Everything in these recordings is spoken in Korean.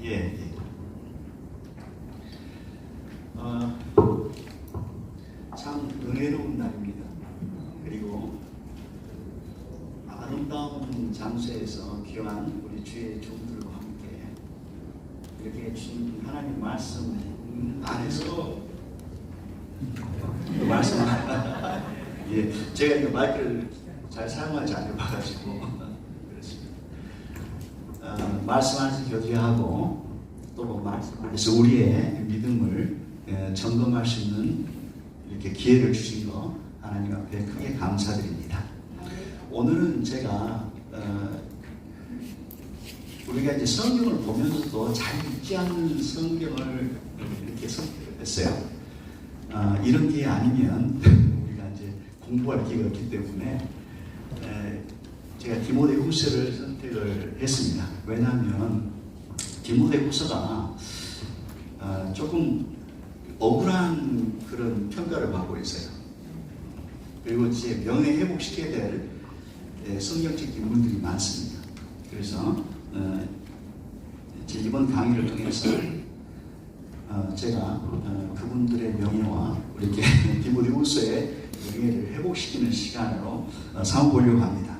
예, 예. 참 은혜로운 날입니다. 그리고 아름다운 장소에서 귀한 우리 주의 종들과 함께 이렇게 주신 하나님 말씀 안에서 그 말씀 예, 제가 이 마이크를 잘 사용하지 않아봐가지고 그렇습니다. 말씀 안에서 교제하고 또 말씀 안에서 우리의 믿음을 점검할 수 있는 이렇게 기회를 주신 거 하나님 앞에 크게 감사드립니다. 오늘은 제가 우리가 이제 성경을 보면서도 잘 읽지 않는 성경을 이렇게 선택을 했어요. 이런 기회 아니면 우리가 이제 공부할 기회가 없기 때문에 제가 디모데후서를 선택을 했습니다. 왜냐하면 디모데후서가 조금 억울한 그런 평가를 받고 있어요. 그리고 이제 명예 회복시켜야 될 성경적 인물들이 많습니다. 그래서 제 이번 강의를 통해서 제가 그분들의 명예와 이렇게 디모데후서의 명예를 회복시키는 시간으로 삼아보려고 합니다.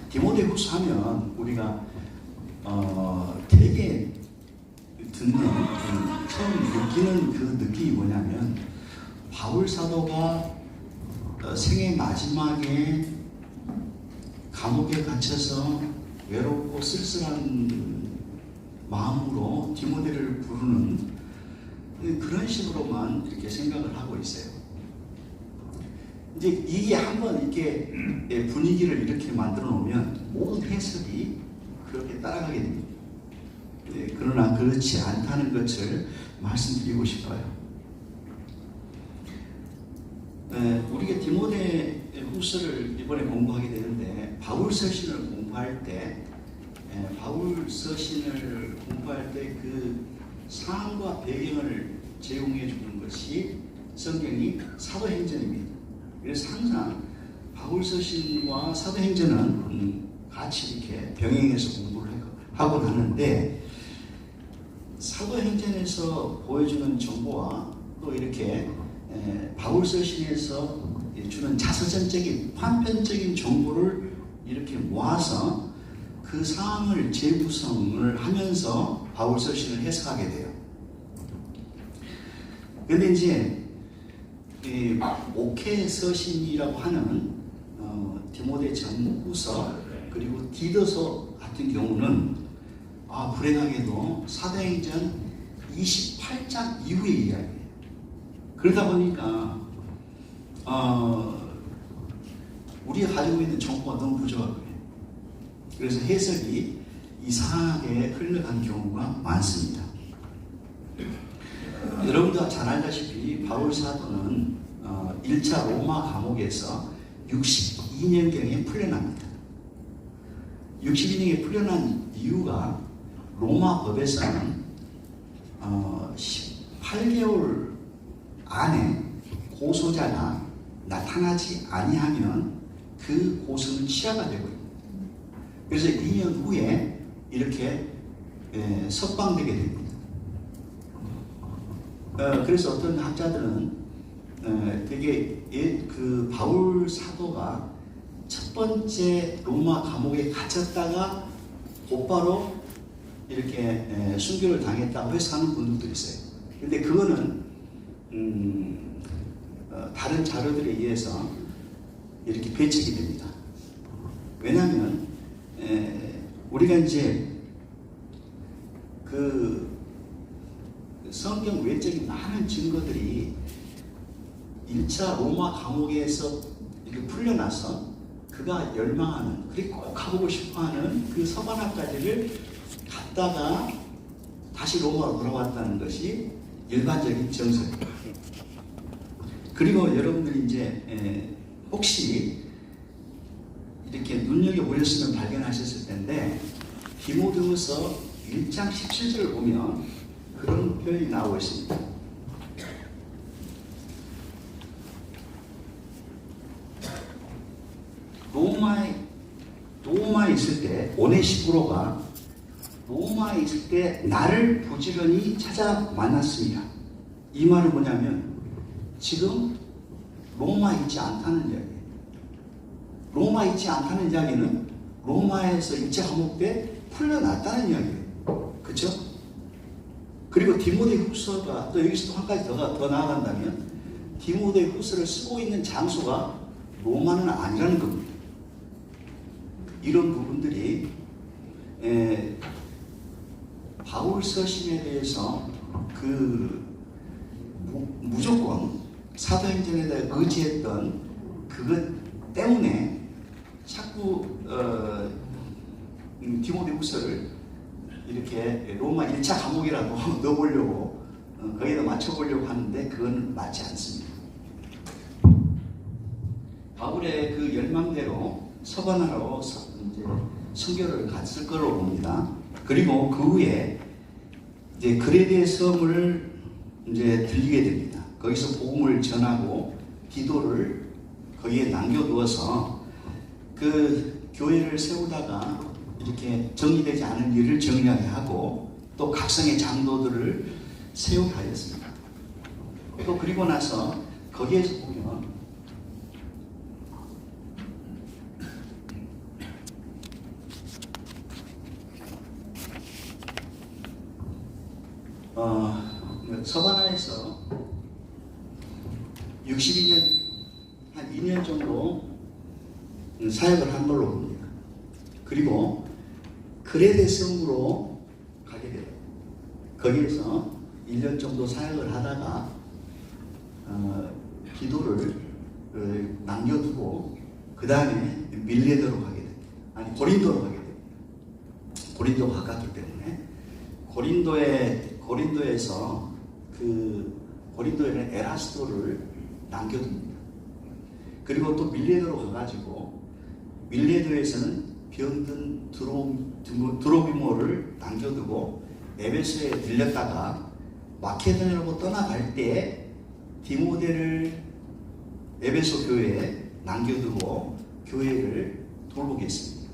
디모데후서 하면 우리가 되게 듣는 처음 느끼는 그 느낌이 뭐냐면 바울 사도가 생애 마지막에 감옥에 갇혀서 외롭고 쓸쓸한 마음으로 디모데를 부르는 그런 식으로만 이렇게 생각을 하고 있어요. 이제 이게 한번 이렇게 분위기를 이렇게 만들어 놓으면 모든 해석이 그렇게 따라가게 됩니다. 그러나 그렇지 않다는 것을 말씀드리고 싶어요. 우리가 디모데후서를 이번에 공부하게 되는데 바울 서신을 공부할 때 그 상황과 배경을 제공해 주는 것이 성경이 사도행전입니다. 그래서 항상 바울 서신과 사도행전은 같이 이렇게 병행해서 공부를 하곤 하는데 사도행전에서 보여주는 정보와 또 이렇게 바울 서신에서 주는 자서전적인 판편적인 정보를 이렇게 모아서 그 상황을 재구성을 하면서 바울 서신을 해석하게 돼요. 그런데 이제 목회 서신이라고 하는 디모데 전후서 그리고 디도서 같은 경우는 불행하게도 사도행전 28장 이후의 이야기예요. 그러다 보니까 우리가 가지고 있는 정보가 너무 부족하고요. 그래서 해석이 이상하게 흘러간 경우가 많습니다. 여러분도 잘 알다시피 바울 사도는 1차 로마 감옥에서 62년경에 풀려납니다. 62년에 풀려난 이유가 로마 법에서는 18개월 안에 고소자가 나타나지 아니하면 그 고소는 취하가 되고 있습니다. 그래서 2년 후에 이렇게 석방되게 됩니다. 그래서 어떤 학자들은 되게 그 바울 사도가 첫 번째 로마 감옥에 갇혔다가 곧바로 이렇게 순교를 당했다고 해서 하는 분들도 있어요. 근데 그거는 다른 자료들에 의해서 이렇게 배척이 됩니다. 왜냐하면 우리가 이제 그 성경 외적인 많은 증거들이 1차 로마 감옥에서 이렇게 풀려나서 그가 열망하는, 그리고 꼭 가보고 싶어하는 그 서바나까지를 갔다가 다시 로마로 돌아왔다는 것이 일반적인 정서입니다. 그리고 여러분들이 이제 혹시 이렇게 눈여겨보셨으면 발견하셨을 텐데 디모데후서 1장 17절을 보면 그런 표현이 나오고 있습니다. 로마에 있을 때 오네시포로가 로마에 있을 때 나를 부지런히 찾아 만났습니다. 이 말은 뭐냐면 지금 로마에 있지 않다는 이야기예요. 로마에 있지 않다는 이야기는 로마에서 일제 감옥 때 풀려났다는 이야기예요. 그렇죠? 그리고 디모데 후서가 또 여기서 또 한 가지 더 나아간다면 디모데 후서를 쓰고 있는 장소가 로마는 아니라는 겁니다. 이런 부분들이 바울 서신에 대해서 무조건 사도행전에 대해 의지했던 그것 때문에 자꾸 디모데 후서를 이렇게 로마 1차 감옥이라고 넣어보려고 거기다 맞춰보려고 하는데 그건 맞지 않습니다. 바울의 그 열망대로 서반하러 이제 선교를 갔을 거로 봅니다. 그리고 그 후에 이제 그레데 섬을 이제 들리게 됩니다. 거기서 복음을 전하고 디도를 거기에 남겨두어서 그 교회를 세우다가 이렇게 정리되지 않은 일을 정리하게 하고 또 각성의 장로들을 세우게 하였습니다. 또 그리고 나서 거기에서 보면 서바나에서 62년 한 2년 정도 사역을 한 걸로 봅니다. 그리고 그레데 섬으로 가게 돼요. 거기에서 1년 정도 사역을 하다가 기도를 남겨두고 그 다음에 밀레도로 가게 돼요. 아니 고린도로 가게 돼요. 고린도가 가깝기 때문에 고린도에서 고린도에는 에라스도를 남겨둡니다. 그리고 또 밀레도로 가가지고 밀레도에서는 병든 드로비모를 남겨두고 에베소에 들렸다가 마케도니아로 떠나갈 때 디모데를 에베소 교회에 남겨두고 교회를 돌보겠습니다.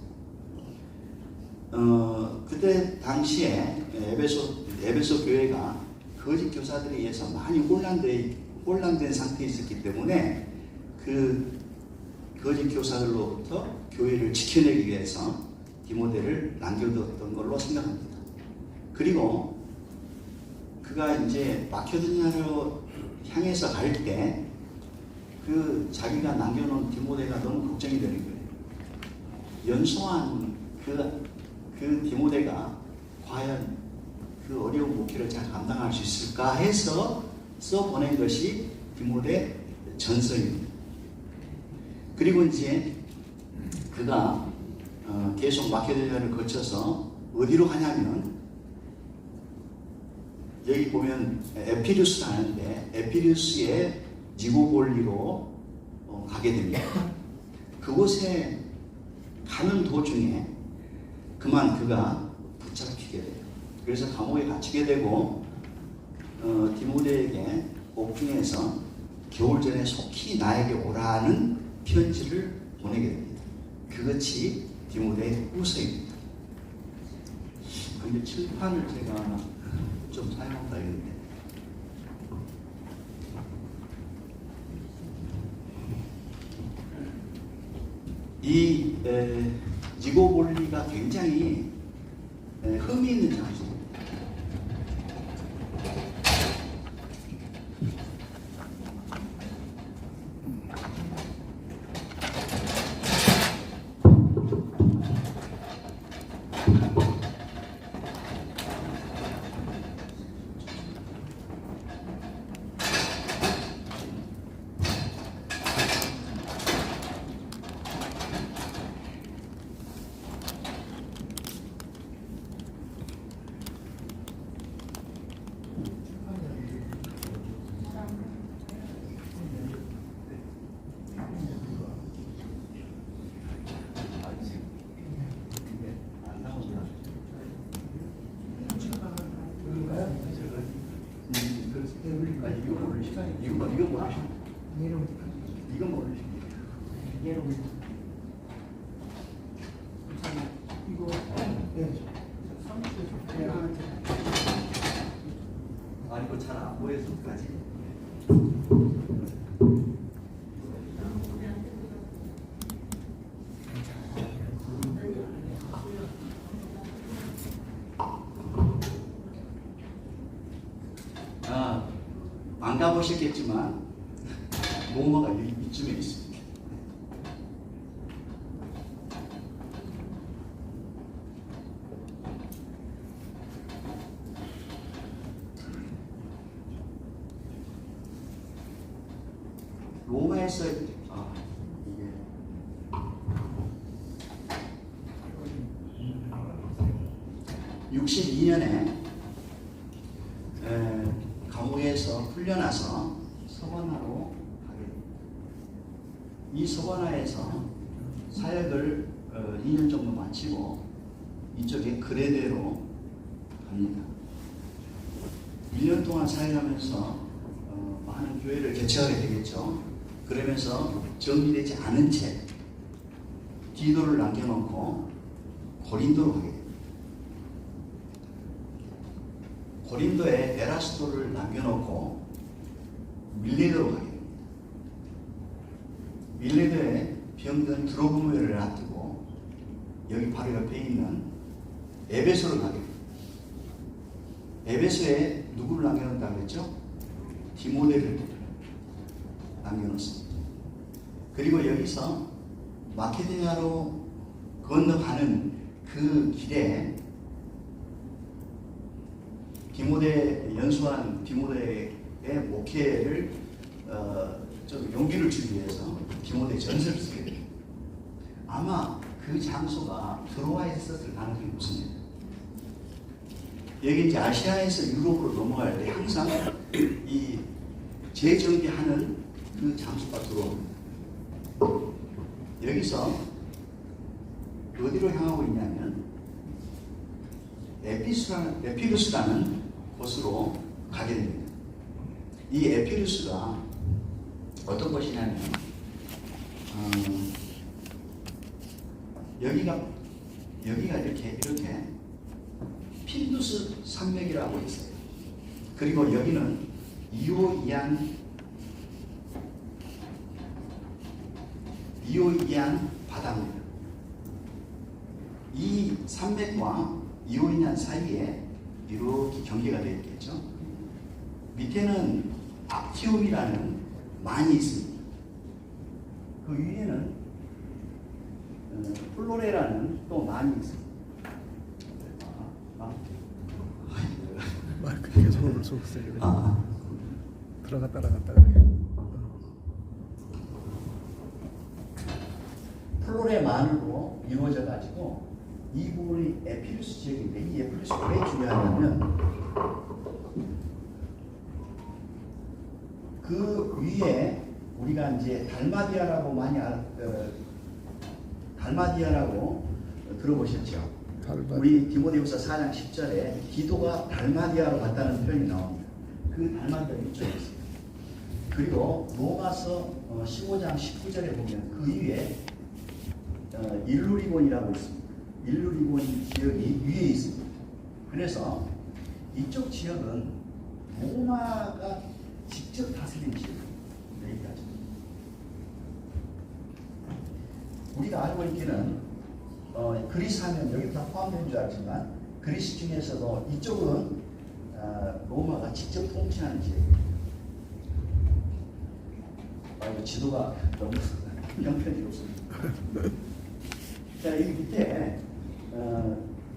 그때 당시에 에베소 교회가 거짓 교사들에 의해서 많이 혼란된 상태에 있었기 때문에 그 거짓 교사들로부터 교회를 지켜내기 위해서 디모데를 남겨두었던 걸로 생각합니다. 그리고 그가 이제 마케도니아로 향해서 갈 때 자기가 남겨놓은 디모데가 너무 걱정이 되는 거예요. 연소한 그 디모데가 과연 그 어려운 목회를 잘 감당할 수 있을까 해서 써보낸 것이 디모데 전서입니다. 그리고 이제 그가 계속 마케도니아를 거쳐서 어디로 가냐면 여기 보면 에피루스 가는데 에피루스의 니고볼리로 가게 됩니다. 그곳에 가는 도중에 그만 그가 붙잡히게 돼요. 그래서 감옥에 갇히게 되고 디모데에게 오픈해서 겨울 전에 속히 나에게 오라는 편지를 보내게 됩니다. 그것이 디모데 후서입니다. 근데 칠판을 제가 좀 사용한다 했는데 이 니고볼리가 굉장히 흠이 있는 장소입니다. 이거 모르십니까? 이거 모르십니까? 이거 네. 자꾸 잘 안 보여서 어떡하지? 안 가보셨겠지만 로마가 이쯤에 있습니다. 로마에서 이게 62년에 감옥에서 풀려나서 서바나로 가게 됩니다. 이 서바나에서 사역을 2년 정도 마치고 이쪽에 그레데로 갑니다. 1년 동안 사역하면서 많은 교회를 개척하게 되겠죠. 그러면서 정리되지 않은 채 디도를 남겨놓고 고린도로 가게 됩니다. 고린도에 에라스도를 남겨놓고 밀레도로 가게 됩니다. 밀레도에 병든 드로그모를 놔두고 여기 바로 옆에 있는 에베소를 가게 됩니다. 에베소에 누구를 남겨놓는다고 했죠? 디모데를 남겨놓습니다. 그리고 여기서 마케도니아로 건너가는 그 길에 연수한 디모데의 목회를 좀 용기를 주기 위해서 디모데 전서를 쓰게 됩니다. 아마 그 장소가 트로아에 있었을 가능성이 높습니다. 여기 이제 아시아에서 유럽으로 넘어갈 때 항상 이 재정비하는 그 장소가 들어옵니다. 여기서 어디로 향하고 있냐면 에피루스라는 곳으로 가게 됩니다. 이 에피루스가 어떤 곳이냐면 여기가 이렇게 핀두스 산맥이라고 있어요. 그리고 여기는 이오이안 바다입니다. 이 산맥과 이오이안 사이에 이렇게 경계가 되어 있겠죠. 밑에는 악티움이라는 만이 있습니다. 그 위에는 플로레라는 또 만이 있습니다. 마이크 계속 쓰려고 들어갔다 나갔다 그래. 플로레 만으로 이루어져 가지고 이 부분이 에피루스 지역인데 이 에피루스가 왜 중요하냐면 그 위에 우리가 이제 달마디아라고 달마디아라고 들어보셨죠? 우리 디모데후서 4장 10절에 디도가 달마디아로 갔다는 표현이 나옵니다. 그 달마디아 이쪽에 있습니다. 그리고 로마서 15장 19절에 보면 그 위에 일루리곤이라고 있습니다. 일루리곤 지역이 위에 있습니다. 그래서 이쪽 지역은 로마가 직접 다스린 지역입니다. 여기까지. 우리가 알고 있기는 그리스 하면 여기 다 포함된 줄 알지만 그리스 중에서도 이쪽은 로마가 직접 통치하는 지역입니다. 지도가 너무 형편이 없습니다. 자, 여기 밑에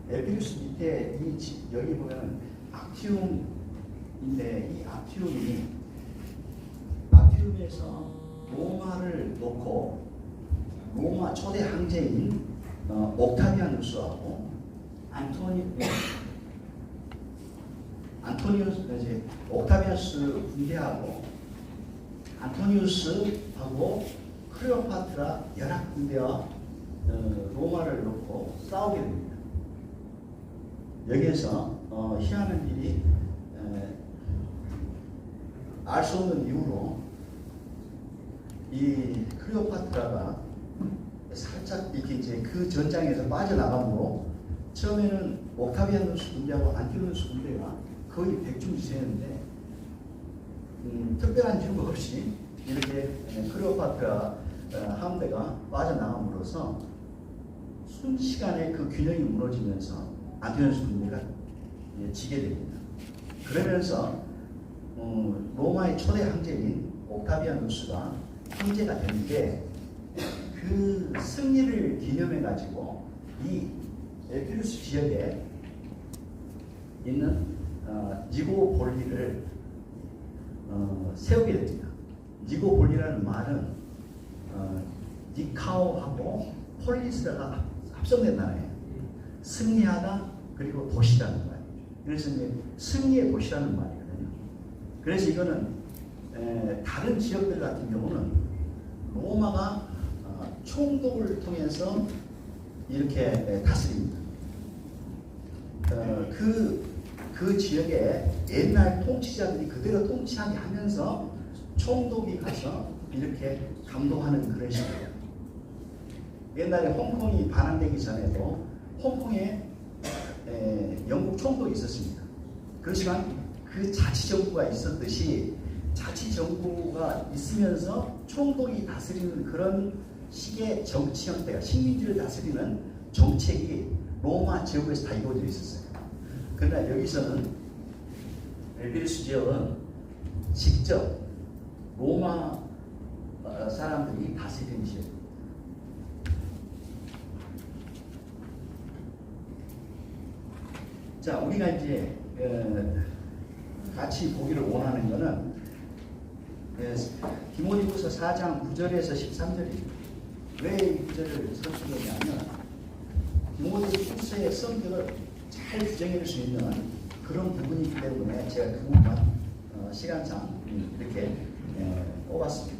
에피루스 밑에 여기 보면 악티움인데 이 악티움에서 로마를 놓고 로마 초대 황제인 옥타비아누스하고 옥타비아누스 군대하고 안토니우스하고 클레오파트라 연합 군대와 로마를 놓고 싸우게 됩니다. 여기에서 희한한 일이 알 수 없는 이유로 이 클레오파트라가 살짝 이렇게 이제 그 전장에서 빠져나가므로 처음에는 옥타비아누스 군대하고 안티노누스 군대가 거의 백중지세였는데 특별한 이유 없이 이렇게 클레오파트라 함대가 빠져나감으로써 순식간에 그 균형이 무너지면서 안티오쿠스 군대가 지게 됩니다. 그러면서 로마의 초대 황제인 옥타비아누스가 황제가 되는데 그 승리를 기념해 가지고 이 에피루스 지역에 있는 니고볼리를 세우게 됩니다. 니고볼리라는 말은 니카오하고 폴리스가 합성된 단어예요. 승리하다 그리고 도시라는 말. 그래서 이제 승리의 도시라는 말이거든요. 그래서 이거는 다른 지역들 같은 경우는 로마가 총독을 통해서 이렇게 다스립니다. 그 지역에 옛날 통치자들이 그대로 통치하게 하면서 총독이 가서 이렇게 감독하는 그런 식이에요. 옛날에 홍콩이 반환되기 전에도 홍콩에 영국 총독이 있었습니다. 그렇지만 그 자치정부가 있었듯이 자치정부가 있으면서 총독이 다스리는 그런 식의 정치 형태가 식민지를 다스리는 정책이 로마 제국에서 다 이루어져 있었어요. 그러나 여기서는 에피루스 지역은 직접 로마 사람들이 다스리는 지역입니다. 자, 우리가 이제 같이 보기를 원하는 것은 디모데후서 4장 9절에서 13절입니다. 왜 이 구절을 설명하냐면 디모데후서의 성격을 잘 규정해낼 수 있는 그런 부분이기 때문에 제가 그 부분만 시간상 이렇게 뽑았습니다.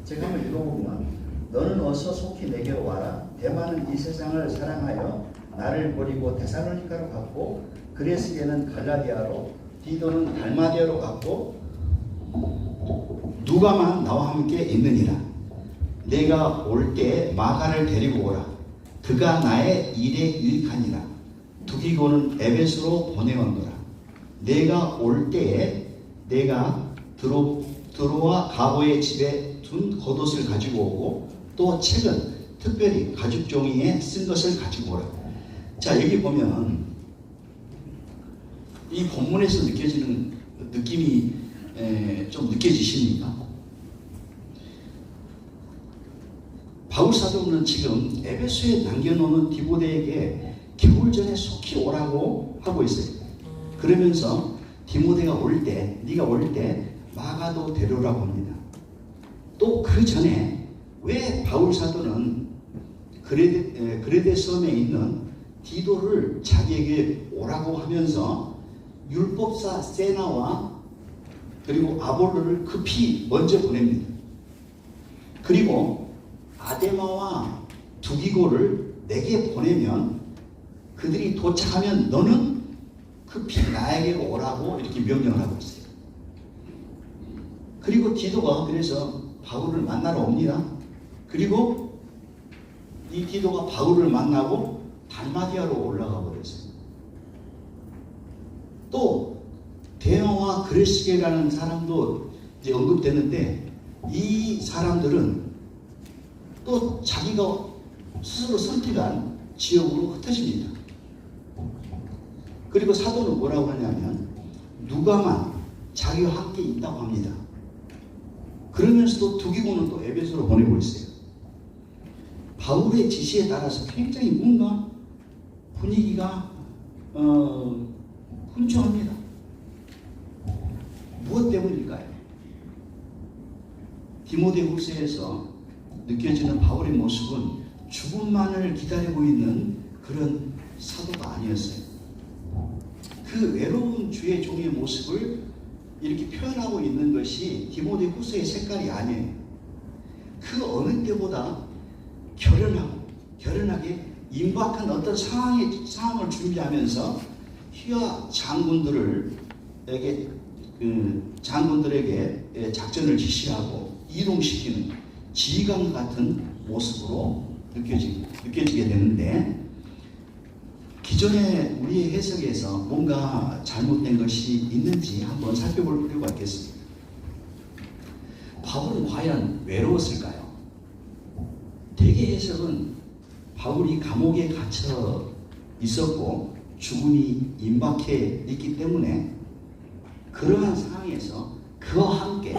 제가 한번 읽어보면 너는 어서 속히 내게로 와라. 대만은 이 세상을 사랑하여 나를 버리고 데살로니가로 갔고 그레스게는 갈라디아로 디도는 달마디아로 갔고 누가만 나와 함께 있느니라. 내가 올 때 마가를 데리고 오라. 그가 나의 일에 유익하니라. 두기고는 에베소로 보내었노라. 내가 올 때에 내가 드로와 가보의 집에 둔 겉옷을 가지고 오고 또 책은 특별히 가죽 종이에 쓴 것을 가지고 오라. 자, 여기 보면 이 본문에서 느껴지는 느낌이 좀 느껴지십니까? 바울 사도는 지금 에베소에 남겨놓는 디모데에게 겨울 전에 속히 오라고 하고 있어요. 그러면서 디모데가 올 때, 네가 올 때 마가도 데려오라고 합니다. 또 그 전에 왜 바울 사도는 그레데 섬에 있는 디도를 자기에게 오라고 하면서 율법사 세나와 그리고 아볼로를 급히 먼저 보냅니다. 그리고 아데마와 두기고를 내게 보내면 그들이 도착하면 너는 급히 나에게로 오라고 이렇게 명령을 하고 있어요. 그리고 디도가 그래서 바울을 만나러 옵니다. 그리고 이 디도가 바울을 만나고 달마디아로 올라가 버렸어요. 또 데마와 그레스게라는 사람도 이제 언급되는데 이 사람들은 또 자기가 스스로 선택한 지역으로 흩어집니다. 그리고 사도는 뭐라고 하냐면 누가만 자기와 함께 있다고 합니다. 그러면서도 두기고는 또 에베소로 보내고 있어요. 바울의 지시에 따라서 굉장히 뭔가 분위기가 분주합니다. 무엇 때문일까요? 디모데후서에서 느껴지는 바울의 모습은 죽음만을 기다리고 있는 그런 사도가 아니었어요. 그 외로운 주의 종의 모습을 이렇게 표현하고 있는 것이 디모데후서의 색깔이 아니에요. 그 어느 때보다 결연하게 임박한 어떤 상황을 준비하면서 휘하 장군들에게 작전을 지시하고 이동시키는 지휘관 같은 모습으로 느껴지게 되는데, 기존의 우리의 해석에서 뭔가 잘못된 것이 있는지 한번 살펴볼 필요가 있겠습니다. 바울은 과연 외로웠을까요? 대개 해석은 바울이 감옥에 갇혀 있었고 죽음이 임박해 있기 때문에 그러한 상황에서 그와 함께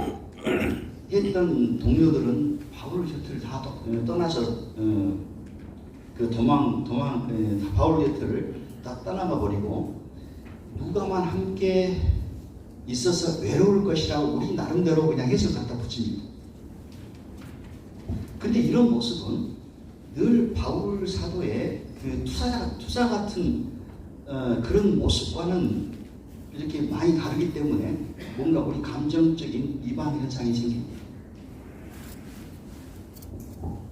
했던 동료들은 바울 곁을 다 떠나서 바울 곁을 다 떠나가 버리고 누가만 함께 있어서 외로울 것이라고 우리 나름대로 그냥 해석 갖다 붙입니다. 근데 이런 모습은 늘 바울 사도의 그 투사 같은 그런 모습과는 이렇게 많이 다르기 때문에 뭔가 우리 감정적인 이반 현상이 생깁니다.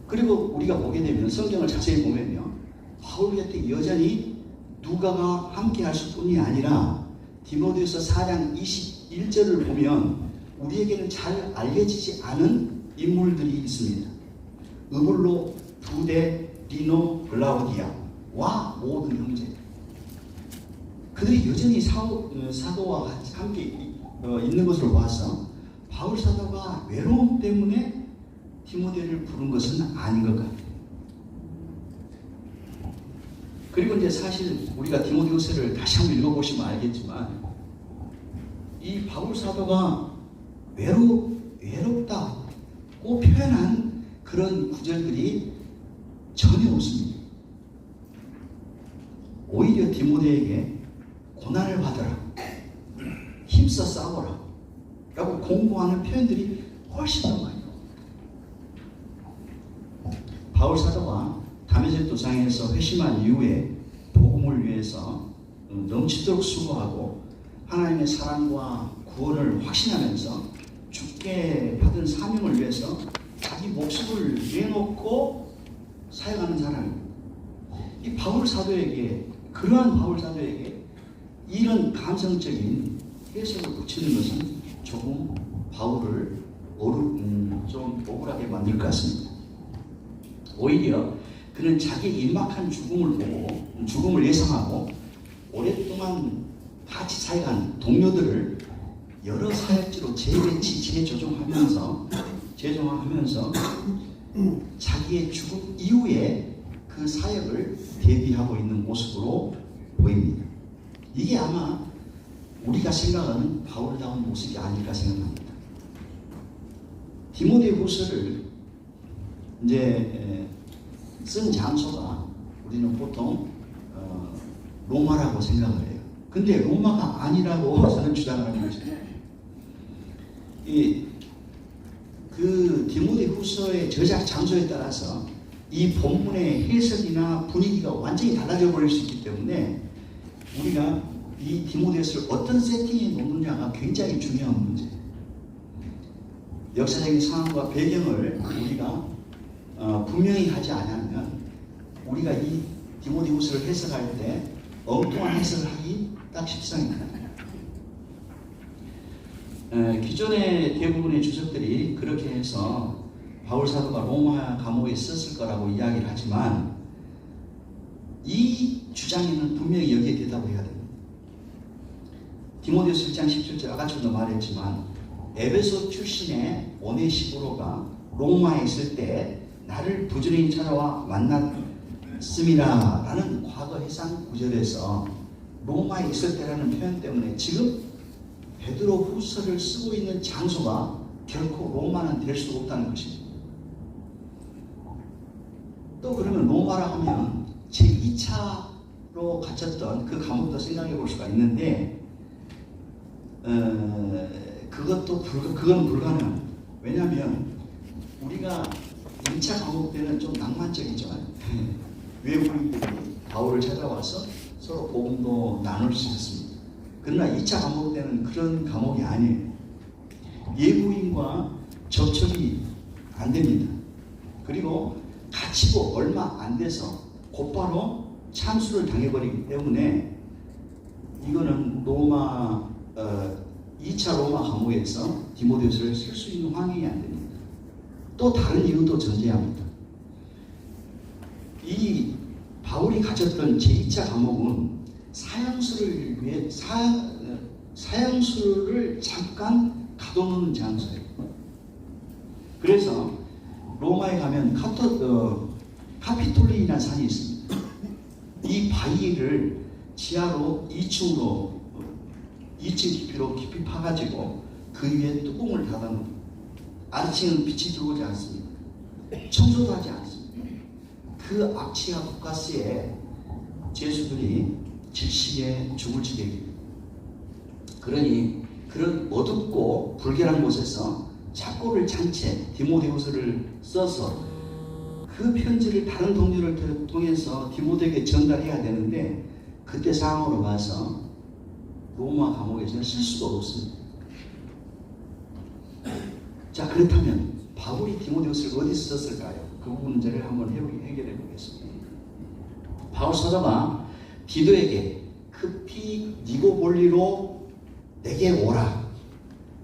그리고 우리가 보게 되면 성경을 자세히 보면요, 바울 곁에 여전히 누가가 함께 할 뿐이 아니라 디모데후서 4장 21절을 보면 우리에게는 잘 알려지지 않은 인물들이 있습니다. 으블로, 부데, 리노, 글라우디아와 모든 형제. 그들이 여전히 사도와 함께 있는 것으로 봐서 바울 사도가 외로움 때문에 디모데를 부른 것은 아닌 것 같아요. 그리고 이제 사실 우리가 디모데후서를 다시 한번 읽어보시면 알겠지만 이 바울 사도가 외롭다고 표현한 그런 구절들이 전혀 없습니다. 오히려 디모데에게 고난을 받아라, 힘써 싸워라 라고 공고하는 표현들이 훨씬 더 많이 나옵니다. 바울 사도가 다메섹 도상에서 회심한 이후에 복음을 위해서 넘치도록 수고하고 하나님의 사랑과 구원을 확신하면서 죽게 받은 사명을 위해서 자기 목숨을 내놓고 사역하는 사람입니다. 이 바울 사도에게, 그러한 바울 사도에게 이런 감성적인 해석을 붙이는 것은 조금 바울을 좀 억울하게 만들 것 같습니다. 오히려 그는 자기 임박한 죽음을 예상하고 오랫동안 같이 사역한 동료들을 여러 사역지로 재배치, 재조정하면서 자기의 죽음 이후에 그 사역을 대비하고 있는 모습으로 보입니다. 이게 아마 우리가 생각하는 바울다운 모습이 아닐까 생각합니다. 디모데후서를 이제 쓴 장소가 우리는 보통 로마라고 생각을 해요. 근데 로마가 아니라고 저는 주장하는 것입니다. 그 디모데후서의 저작 장소에 따라서 이 본문의 해석이나 분위기가 완전히 달라져 버릴 수 있기 때문에 우리가 이 디모데후서를 어떤 세팅에 놓느냐가 굉장히 중요한 문제예요. 역사적인 상황과 배경을 우리가 분명히 하지 않으면 우리가 이 디모데후서를 해석할 때 엉뚱한 해석을 하기 딱 십상입니다. 기존의 대부분의 주석들이 그렇게 해서 바울 사도가 로마 감옥에 있었을 거라고 이야기를 하지만 이 주장에는 분명히 여기에 대답을 해야 됩니다. 디모데후서 1장 17절 아까처럼 말했지만 에베소 출신의 오네시보로가 로마에 있을 때 나를 부지런히 찾아와 만났음이라 라는 과거 해상 구절에서 로마에 있을 때라는 표현 때문에 지금 베드로 후서를 쓰고 있는 장소가 결코 로마는 될 수 없다는 것입니다. 또 그러면 로마라 하면 제2차로 갇혔던 그 감옥도 생각해 볼 수가 있는데 그건 불가능합니다. 왜냐하면 우리가 1차 감옥 때는 좀 낭만적이죠. 외국인들이 바울을 찾아와서 서로 복음도 나눌 수 있었습니다. 그러나 2차 감옥 때는 그런 감옥이 아니에요. 예부인과 접촉이 안 됩니다. 그리고 갇히고 얼마 안 돼서 곧바로 참수를 당해버리기 때문에 이거는 2차 로마 감옥에서 디모데후서를 쓸 수 있는 환경이 안 됩니다. 또 다른 이유도 존재합니다. 이 바울이 갇혔던 제2차 감옥은 사형수를 잠깐 가둬놓는 장소예요. 그래서 로마에 가면 카피톨리라는 산이 있습니다. 이 바위를 지하로 2층 깊이로 깊이 파가지고 그 위에 뚜껑을 닫아놓은 아래층은 빛이 들어오지 않습니다. 청소도 하지 않습니다. 그 악취와 독가스에 죄수들이 질식에 죽을 지경입니다. 그러니 그런 어둡고 불결한 곳에서 착고를 찬 채 디모데후서를 써서 그 편지를 다른 동료를 통해서 디모데에게 전달해야 되는데 그때 상황으로 가서 로마 감옥에서는 쓸 수가 없습니다. 자, 그렇다면 바울이 디모데후서를 어디서 썼을까요? 그 문제를 한번 해결해 보겠습니다. 바울 사도가 디도에게 급히 니고볼리로 내게 오라.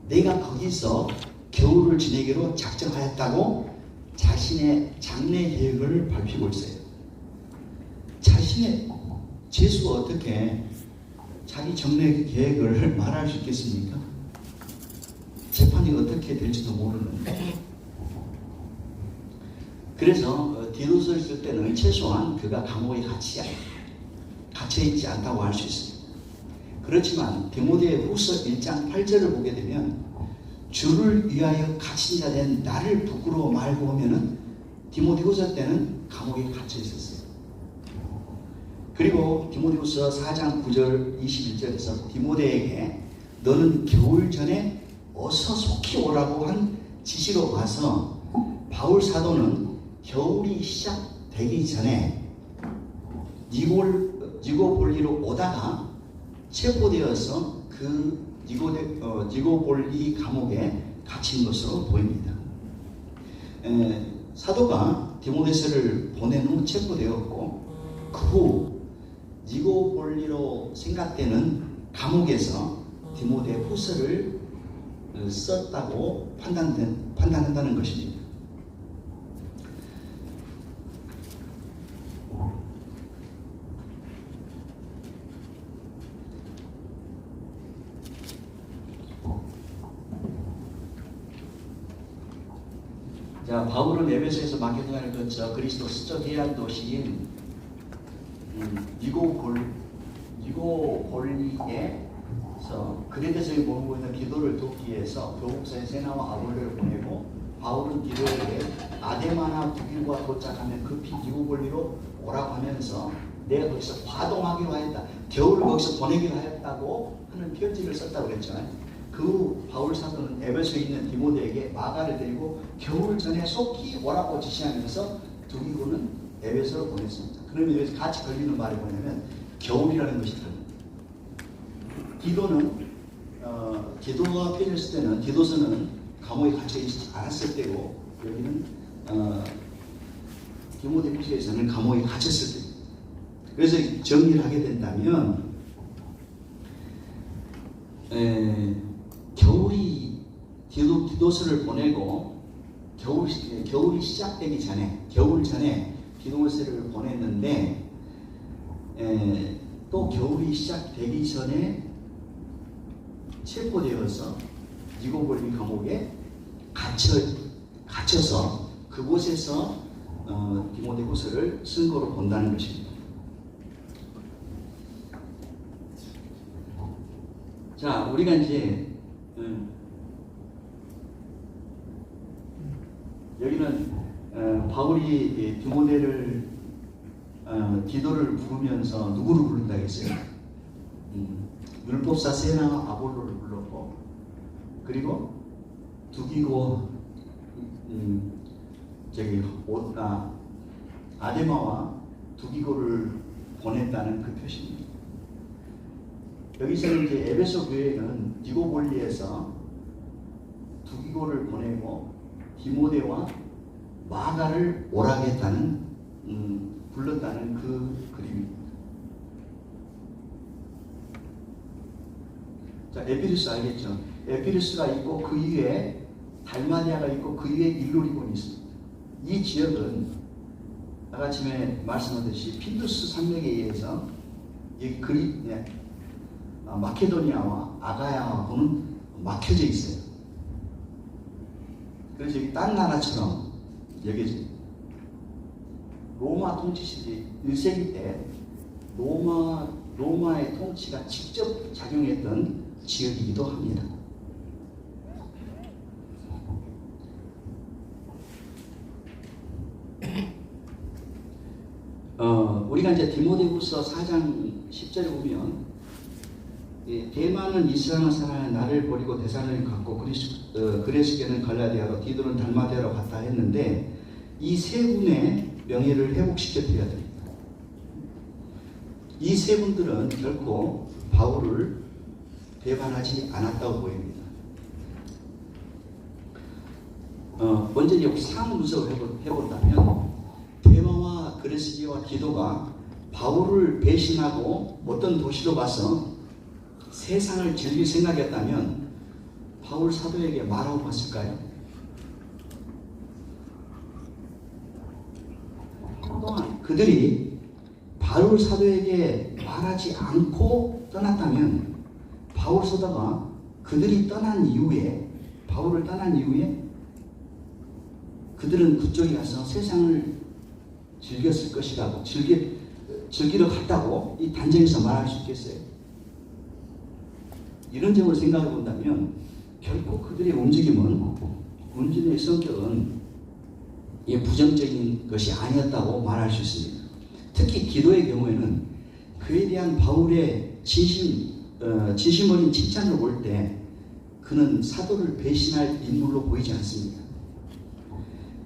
내가 거기서 겨울을 지내기로 작정하였다고 자신의 장래 계획을 밝히고 있어요. 자신의 재수가 어떻게 자기 장래 계획을 말할 수 있겠습니까? 재판이 어떻게 될지도 모르는데. 그래서 디도서를 쓸 때는 최소한 그가 감옥에 갇혀있지 않다고 할 수 있습니다. 그렇지만 디모데 후서 1장 8절을 보게 되면 주를 위하여 갇힌 자 된 나를 부끄러워 말고 하면은 디모데후서 때는 감옥에 갇혀 있었어요. 그리고 디모데후서 4장 9절 21절에서 디모데에게 너는 겨울 전에 어서 속히 오라고 한 지시로 와서 바울 사도는 겨울이 시작되기 전에 니고볼리로 오다가 체포되어서 그 니고볼리 감옥에 갇힌 것으로 보입니다. 사도가 디모데서를 보낸 후 체포되었고 그 후 니고볼리로 생각되는 감옥에서 디모데 후서를 썼다고 판단한다는 것입니다. 자, 바울은 에베소에서 마케도냐를 거쳐 그리스도 수적 해안 도시인 니고볼리에서 그레데서에 머물고 있는 디도를 돕기 위해서 교국사의 세나와 아볼로를 보내고 바울은 디도에게 아데마나 북일과 도착하면 급히 니고볼리로 오라고 하면서 내가 거기서 화동하기로 하였다. 겨울을 거기서 보내기로 하였다고 하는 편지를 썼다고 그랬잖아요. 그 바울 사도는 에베소에 있는 디모데에게 마가를 데리고 겨울 전에 속히 오라고 지시하면서 두기고는 에베소로 보냈습니다. 그러면 여기서 같이 걸리는 말이 뭐냐면 겨울이라는 것이 들어갑니다. 디도가 편했을 때는 디도서는 감옥에 갇혀 있지 않았을 때고 여기는 디모데후서에서는 감옥에 갇혔을 때입니다. 그래서 정리를 하게 된다면 겨울이 디도서를 보내고 겨울이 시작되기 전에 겨울 전에 디도서를 보냈는데 또 겨울이 시작되기 전에 체포되어서 니고볼리 감옥에 갇혀서 그곳에서 디모데후서를 쓴 거로 본다는 것입니다. 자, 우리가 이제 여기는 바울이 디도를 부르면서 누구를 부른다 했어요? 율법사 세나와 아볼로를 불렀고, 그리고 두기고 아데마와 두기고를 보냈다는 그 표시입니다. 여기서는 이제 에베소 교회는 니고볼리에서 두기고를 보내고 디모데와 마가를 오라겠다는 불렀다는 그 그림입니다. 자, 에피루스 알겠죠? 에피루스가 있고 그 위에 달마니아가 있고 그 위에 일루리곤이 있습니다. 이 지역은 아까 아침에 말씀하듯이 핀두스 산맥에 의해서 이 마케도니아와 아가야하고는 막혀져 있어요. 그래서 딴 나라처럼 여겨집니다. 로마 통치 시대 1세기 때 로마의 통치가 직접 작용했던 지역이기도 합니다. 우리가 이제 디모데후서 4장 10절에 보면 대만은 이스라엘 사람의 나를 버리고 대산을 갖고 그레스게는 갈라디아로 디도는 달마디아로 갔다 했는데 이 세 분의 명예를 회복시켜 드려야 됩니다. 이 세 분들은 결코 바울을 배반하지 않았다고 보입니다. 먼저 이제 상황 분석을 해본다면 대마와 그레스게와 디도가 바울을 배신하고 어떤 도시로 가서 세상을 즐길 생각이었다면 바울 사도에게 말하고 갔을까요? 또한 그들이 바울 사도에게 말하지 않고 떠났다면 바울 사도가 그들이 떠난 이후에 바울을 떠난 이후에 그들은 그쪽에 가서 세상을 즐겼을 것이라고 즐기러 갔다고 이 단정에서 말할 수 있겠어요? 이런 점을 생각해 본다면 결코 그들의 움직임의 성격은 부정적인 것이 아니었다고 말할 수 있습니다. 특히 디도의 경우에는 그에 대한 바울의 진심 어린 칭찬을 볼 때 그는 사도를 배신할 인물로 보이지 않습니다.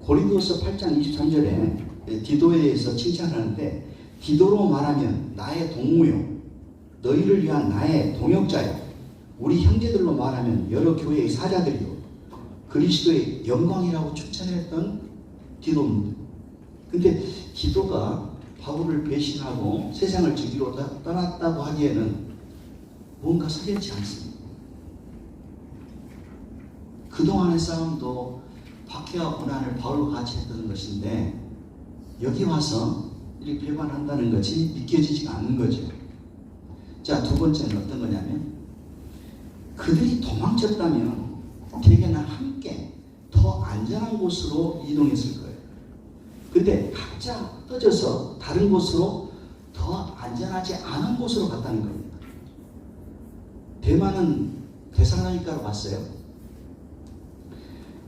고린도서 8장 23절에 디도에 대해서 칭찬하는데 디도로 말하면 나의 동무요 너희를 위한 나의 동역자요 우리 형제들로 말하면 여러 교회의 사자들이요 그리스도의 영광이라고 칭찬했던 디도입니다. 근데 디도가 바울을 배신하고 세상을 즐기러 떠났다고 하기에는 뭔가 석연치 않습니다. 그동안의 싸움도 박해와 고난을 바울과 같이 했던 것인데 여기 와서 이렇게 배반한다는 것이 믿겨지지가 않는 거죠. 자, 두 번째는 어떤 거냐면 그들이 도망쳤다면 대개나 함께 더 안전한 곳으로 이동했을 거예요. 근데 각자 흩어져서 다른 곳으로 더 안전하지 않은 곳으로 갔다는 겁니다. 대만은 데살로니가로 갔어요.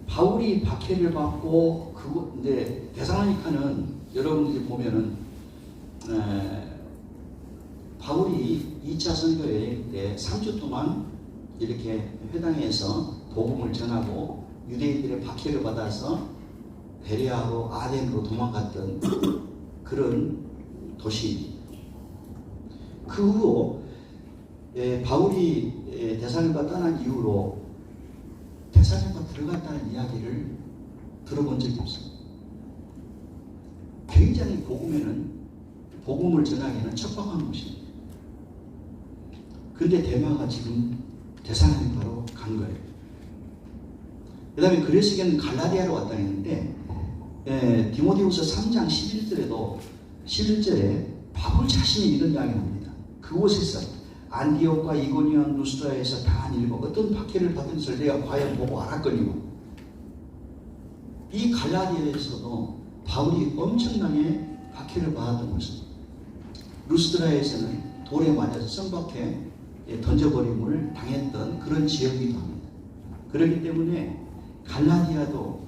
바울이 박해를 받고 근데 데살로니가는 여러분들이 보면은 바울이 2차 선교 여행 때 3주 동안 이렇게 회당에서 복음을 전하고 유대인들의 박해를 받아서 베레아로 아덴으로 도망갔던 그런 도시입니다. 그 후 바울이 데살로니가 떠난 이후로 데살로니가 들어갔다는 이야기를 들어본 적이 없습니다. 굉장히 복음을 전하기에는 척박한 곳입니다. 근데 대마가 지금 데살로니가로 간 거예요. 그 다음에 그레스게는 갈라디아로 왔다 했는데 디모데후서 3장 11절에 바울 자신이 이런 이야기를 합니다. 그곳에서 안디옥과 이고니온 루스드라에서 다한 일과 어떤 박해를 받은 것을 내가 과연 보고 알았거니와 이 갈라디아에서도 바울이 엄청나게 박해를 받았던 것입니다. 루스드라에서는 돌에 맞아서 성박해 던져버림을 당했던 그런 지역이기도 합니다. 그렇기 때문에 갈라디아도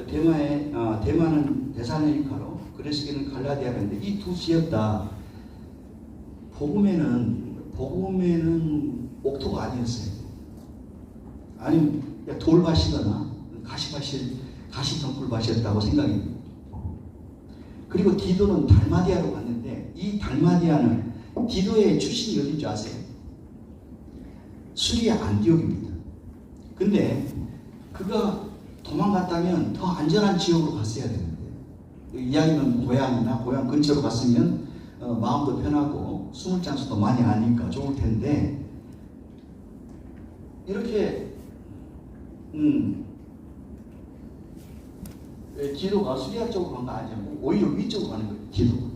대만은 데살로니가로 그레스게는 갈라디아인데 이 두 지역 다 복음에는 옥토가 아니었어요. 아니면 돌밭이거나 가시덩굴밭이었다고 생각합니다. 그리고 디도는 달마디아로 갔는데 이 달마디아는 디도의 출신이 어딘 줄 아세요? 수리아 안디옥입니다. 근데 그가 도망갔다면 더 안전한 지역으로 갔어야 되는데 이야기는 고향 근처로 갔으면 마음도 편하고 숨을 장소도 많이 아니까 좋을 텐데 이렇게 디도가 수리아 쪽으로 간 거 아니고 오히려 위쪽으로 가는 거예요. 디도가.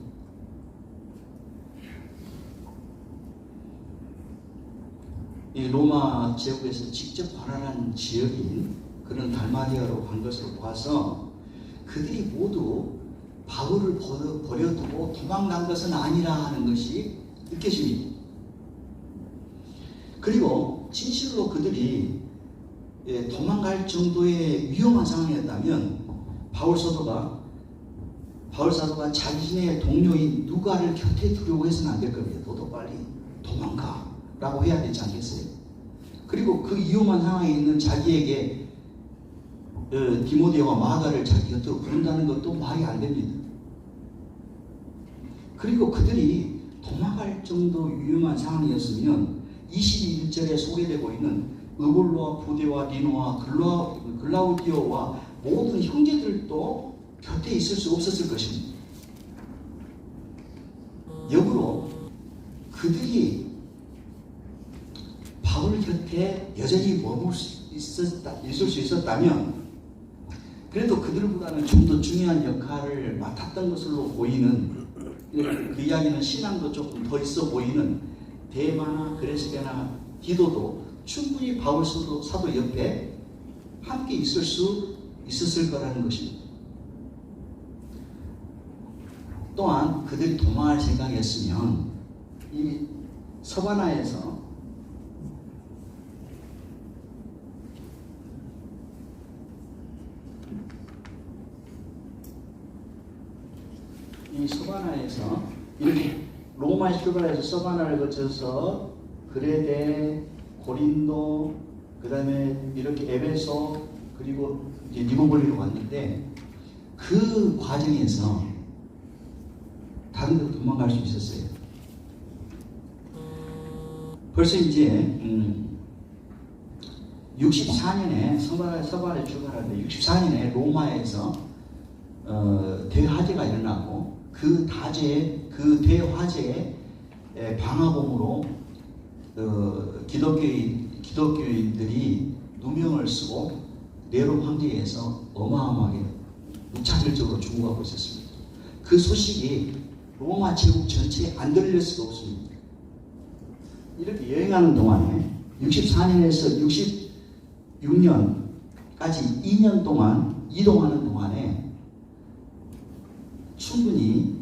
이 로마 제국에서 직접 관할한 지역인 그런 달마디아로 간 것으로 보아서 그들이 모두 바울을 버려두고 도망간 것은 아니라 하는 것이 느껴집니다. 그리고 진실로 그들이 도망갈 정도의 위험한 상황이었다면 바울 사도가 자신의 동료인 누가를 곁에 두려고 해서는 안 될 겁니다. 너도 빨리 도망가 라고 해야 되지 않겠어요? 그리고 그 위험한 상황에 있는 자기에게 디모데와 마가를 자기 곁으로 부른다는 것도 말이 안 됩니다. 그리고 그들이 도망갈 정도 위험한 상황이었으면 21절에 소개되고 있는 의볼로와 부데와 리노와 글라우디오와 모든 형제들도 곁에 있을 수 없었을 것입니다. 역으로 그들이 바울 곁에 여전히 머물 있을 수 있었다면 그래도 그들보다는 좀 더 중요한 역할을 맡았던 것으로 보이는, 그 이야기는 신앙도 조금 더 있어 보이는 데마나 그레스게나 디도도 충분히 바울 사도 옆에 함께 있을 수 있었을 거라는 것입니다. 또한 그들이 도망할 생각이었으면 이 서바나에서 이렇게 로마에 출발해서 서바나를 거쳐서 그레데, 고린도, 그 다음에 이렇게 에베소, 그리고 이제 리보볼리로 왔는데 그 과정에서 다른 데로 도망갈 수 있었어요. 벌써 이제 64년에 서바나에 출발하는데 64년에 로마에서 대화재가 일어나고 그 대화재의 방화범으로 기독교인들이 누명을 쓰고 네로 황제에서 어마어마하게 무차별적으로 죽어가고 있었습니다. 그 소식이 로마 제국 전체에 안 들릴 수가 없습니다. 이렇게 여행하는 동안에 64년에서 66년까지 2년 동안 이동하는 동안에 충분히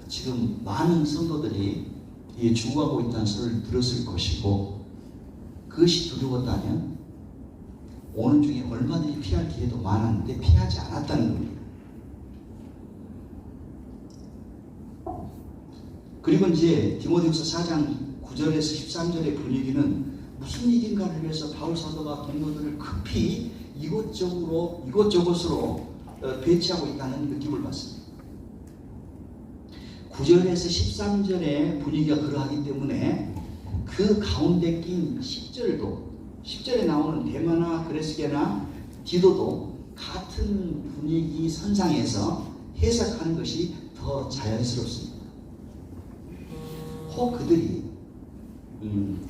지금 많은 성도들이 죽어가고 있다는 소리를 들었을 것이고 그것이 두려웠다면 오는 중에 얼마든지 피할 기회도 많았는데 피하지 않았다는 겁니다. 그리고 이제 디모데후서 4장 9절에서 13절의 분위기는 무슨 일인가를 위해서 바울 사도가 동료들을 급히 이곳저곳으로 배치하고 있다는 느낌을 받습니다. 9절에서 13절의 분위기가 그러하기 때문에 그 가운데 낀 10절에 나오는 데마나 그레스게나 디도도 같은 분위기 선상에서 해석하는 것이 더 자연스럽습니다. 혹 그들이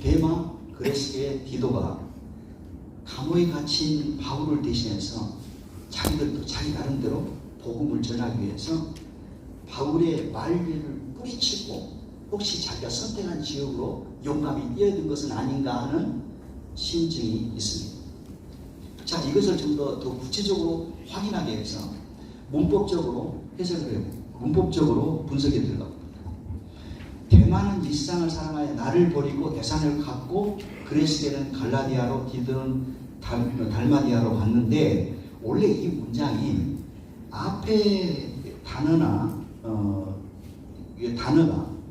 데마, 그레스게, 디도가 감옥에 갇힌 바울을 대신해서 자기들도 자기 나름대로 복음을 전하기 위해서 바울의 말리를 뿌리치고 혹시 자기가 선택한 지역으로 용감히 뛰어든 것은 아닌가 하는 심증이 있습니다. 자, 이것을 좀 더 구체적으로 확인하기 위해서 문법적으로 해석을 해요. 문법적으로 분석에 들어갑니다. 대만은 이 세상을 사랑하여 나를 버리고 대산을 갖고 그레스게는 갈라디아로 디도는 달마디아로 갔는데 원래 이 문장이 앞에 단어가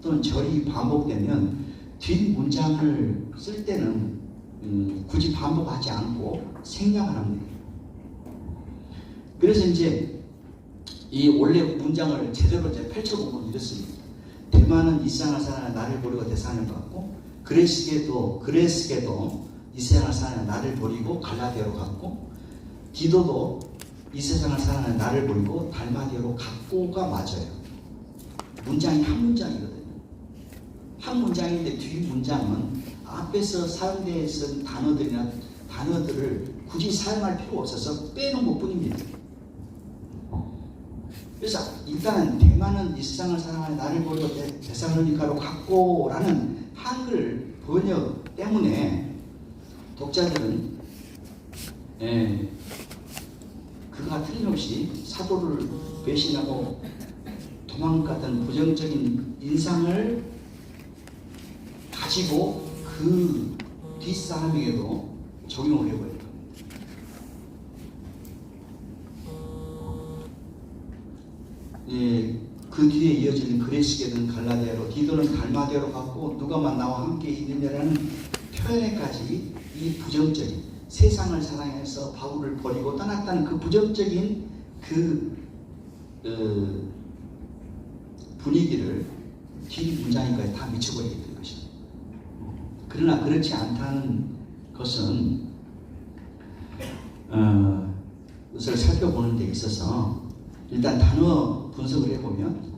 또는 절이 반복되면 뒷 문장을 쓸 때는 굳이 반복하지 않고 생략을 합니다. 그래서 이제 이 원래 문장을 제대로 이제 펼쳐보면 이렇습니다. 대만은 이 세상을 사랑하여 나를 버리고 대산을 갖고 그레스게도 이 세상을 사랑하여 나를 버리고 갈라디아로 갔고 디도도 이 세상을 사랑하여 나를 버리고 달마디아로 갔고가 맞아요. 문장이 한 문장이거든요. 한 문장인데 뒤 문장은 앞에서 사용되어 단어들을 굳이 사용할 필요 없어서 빼놓은 것 뿐입니다. 그래서 일단은 대만은 이 세상을 사랑하여 나를 버리고 데살로니가로 갔고 라는 한글 번역 때문에 독자들은 그가 틀림없이 사도를 배신하고 도망갔던 부정적인 인상을 가지고 그 뒷사람에게도 적용을 해버린 겁니다. 그 뒤에 이어지는 그레스게는 갈라디아로, 디도는 달마디아로 갔고 누가만 나와 함께 있느냐라는 표현에까지 이 부정적인 세상을 사랑해서 바울을 버리고 떠났다는 그 부정적인 그 분위기를 뒤 문장에까지 다 미쳐버리게 된 것입니다. 그러나 그렇지 않다는 것은 것을 살펴보는 데 있어서 일단 단어 분석을 해보면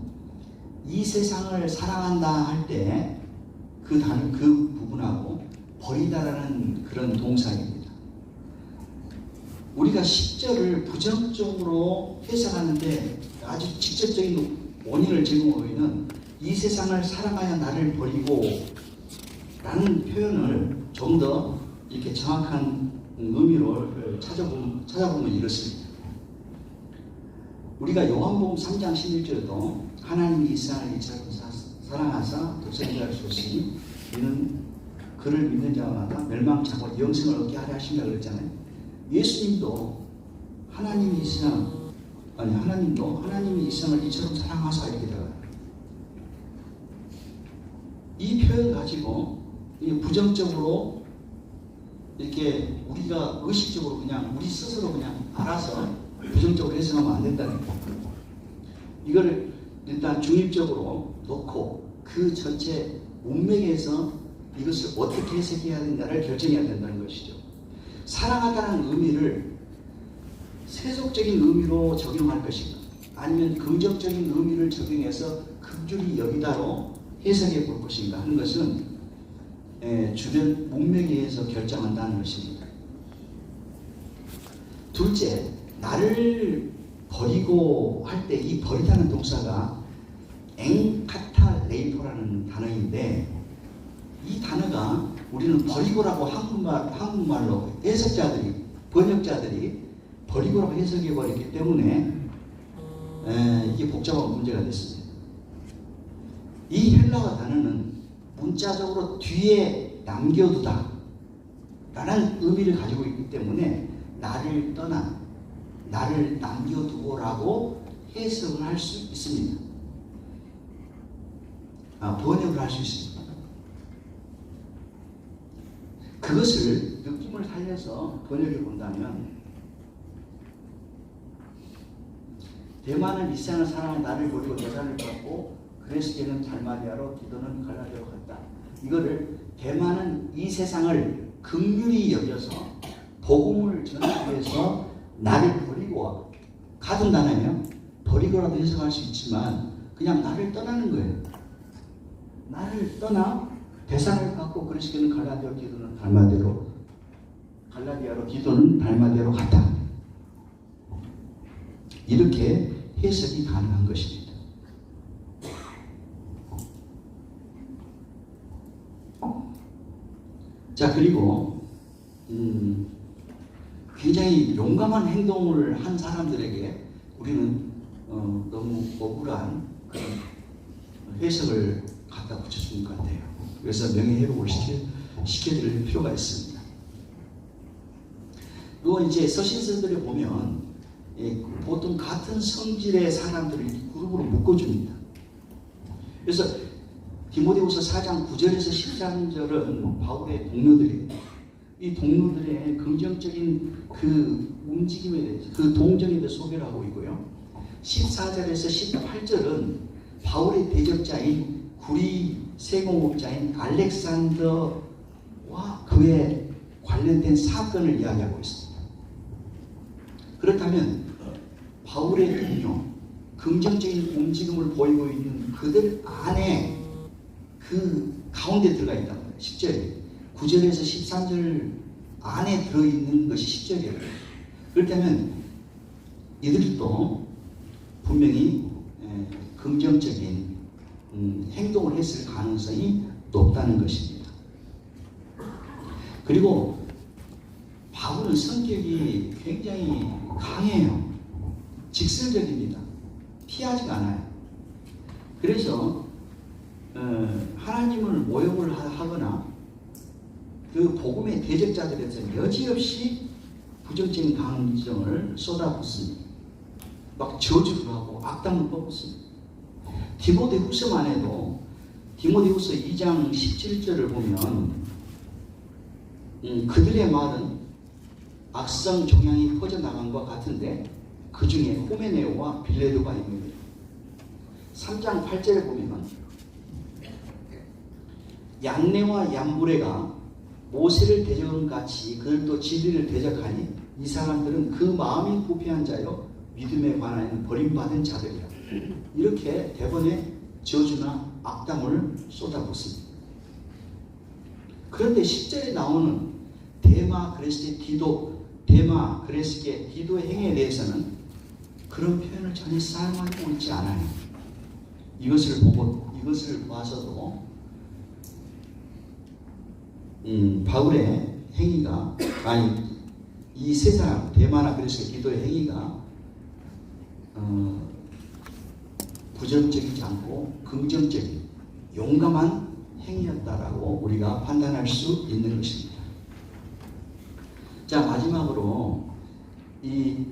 이 세상을 사랑한다 할 때 그 단어 그 부분하고 버리다라는 그런 동사입니다. 우리가 10절을 부정적으로 해석하는데 아주 직접적인 원인을 제공하고 있는 이 세상을 사랑하여 나를 버리고 라는 표현을 좀 더 이렇게 정확한 의미로 찾아보면 이렇습니다. 우리가 요한복음 3장 11절에도 하나님이 이 세상을 이처럼 사랑하사 독생자를 주시니 이는 그를 믿는 자마다 멸망치 않고 영생을 얻게 하려 하신다 그랬잖아요. 예수님도 하나님이 이 세상을 이처럼 사랑하사 이렇게 되어요. 이 표현 가지고 부정적으로 이렇게 우리가 의식적으로 그냥 우리 스스로 그냥 알아서 부정적으로 해석하면 안 된다는 거예요. 이거를 일단 중립적으로 놓고 그 전체 문맥에서 이것을 어떻게 해석해야 되는가를 결정해야 된다는 것이죠. 사랑하다는 의미를 세속적인 의미로 적용할 것인가, 아니면 긍정적인 의미를 적용해서 극률이 여기다로 해석해 볼 것인가 하는 것은 주변 문맥에 의해서 결정한다는 것입니다. 둘째, 나를 버리고 할 때 이 버리다는 동사가 엥카탈레이토라는 단어인데, 이 단어가 우리는 버리고라고 한국말로 번역자들이 버리고라고 해석해 버렸기 때문에 이게 복잡한 문제가 됐습니다. 이 헬라어 단어는 문자적으로 뒤에 남겨두다 라는 의미를 가지고 있기 때문에 나를 떠나, 나를 남겨두고라고 해석을 할 수 있습니다. 번역을 할 수 있습니다. 그것을 느낌을 살려서 번역해 본다면, 대만은 이 세상을 사랑하는 나를 버리고 대산을 받고 그레스게는 달마디아로, 디도는 갈라디아로 갔다. 이거를 대만은 이 세상을 긍휼히 여겨서 복음을 전하기 위해서 나를 버리고 가둔다네요. 버리고라도 해석할 수 있지만 그냥 나를 떠나는 거예요. 나를 떠나 대산을 받고 그레스게는 갈라디아로, 디도는 갈라디아로, 디도는 달마디아로 갔다. 이렇게 해석이 가능한 것입니다. 자, 그리고 굉장히 용감한 행동을 한 사람들에게 우리는 너무 억울한 그런 해석을 갖다 붙여주는 것 같아요. 그래서 명예회복을 시켜드릴 필요가 있습니다. 그리고 이제 서신서들에 보면 보통 같은 성질의 사람들을 그룹으로 묶어줍니다. 그래서 디모데후서 4장 9절에서 13절은 바울의 동료들입니다. 이 동료들의 긍정적인 그 움직임에 대해서, 그 동정에 대해서 소개를 하고 있고요. 14절에서 18절은 바울의 대적자인 구리 세공업자인 알렉산더와 그에 관련된 사건을 이야기하고 있습니다. 그렇다면 바울의 동료, 긍정적인 움직임을 보이고 있는 그들 안에 그 가운데 들어가 있단 말이에요. 10절에 9절에서 13절 안에 들어있는 것이 10절이에요. 그렇다면 이들도 분명히 긍정적인 행동을 했을 가능성이 높다는 것입니다. 그리고 바울은 성격 성격이 굉장히 강해요. 직설적입니다. 피하지가 않아요. 그래서 하나님을 모욕을 하거나 그 복음의 대적자들에서 여지없이 부정적인 감정을 쏟아붓습니다. 막 저주를 하고 악담을 뽑습니다. 디모데후서만 해도 디모데후서 2장 17절을 보면 그들의 말은 악성 종양이 퍼져나간 것 같은데 그 중에 호메네오와 빌레도가 있습니다. 3장 8절에 보면 양내와 얀브레가 모세를 대적한 같이 그들도 진리를 대적하니 이 사람들은 그 마음이 부패한 자요 믿음에 관하여는 버림받은 자들이라. 이렇게 대번에 저주나 악담을 쏟아붓습니다. 그런데 10절에 나오는 데마 그레스게 디도의 행위에 대해서는 그런 표현을 전혀 사용하고 있지 않아요. 이것을 봐서도 바울의 행위가 이 세 사람 데마나 그레스게 디도의 행위가 부정적이지 않고 긍정적인 용감한 행위였다라고 우리가 판단할 수 있는 것입니다. 자, 마지막으로 이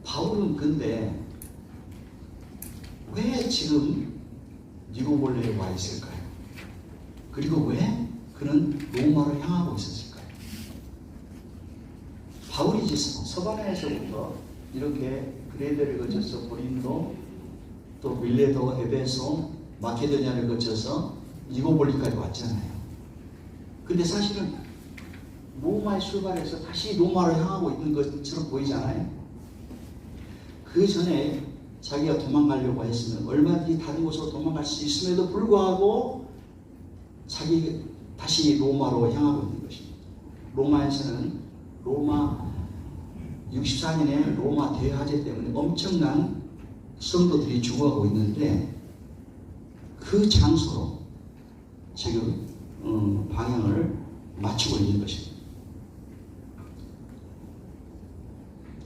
바울은 근데 왜 지금 니고볼레에 와 있을까요? 그리고 왜 그는 로마로 향하고 있었을까요? 바울이 이제 서바나에서부터 이렇게 그레데를 거쳐서 고린도, 또 밀레도, 에베소, 마케도니아를 거쳐서 니고볼리까지 왔잖아요. 근데 사실은 로마에 출발해서 다시 로마로 향하고 있는 것처럼 보이잖아요. 그 전에 자기가 도망가려고 했으면 얼마든지 다른 곳으로 도망갈 수 있음에도 불구하고 자기 다시 로마로 향하고 있는 것입니다. 로마에서는 로마 64년에 로마 대화재 때문에 엄청난 성도들이 죽어가고 있는데 그 장소로 지금 방향을 맞추고 있는 것입니다.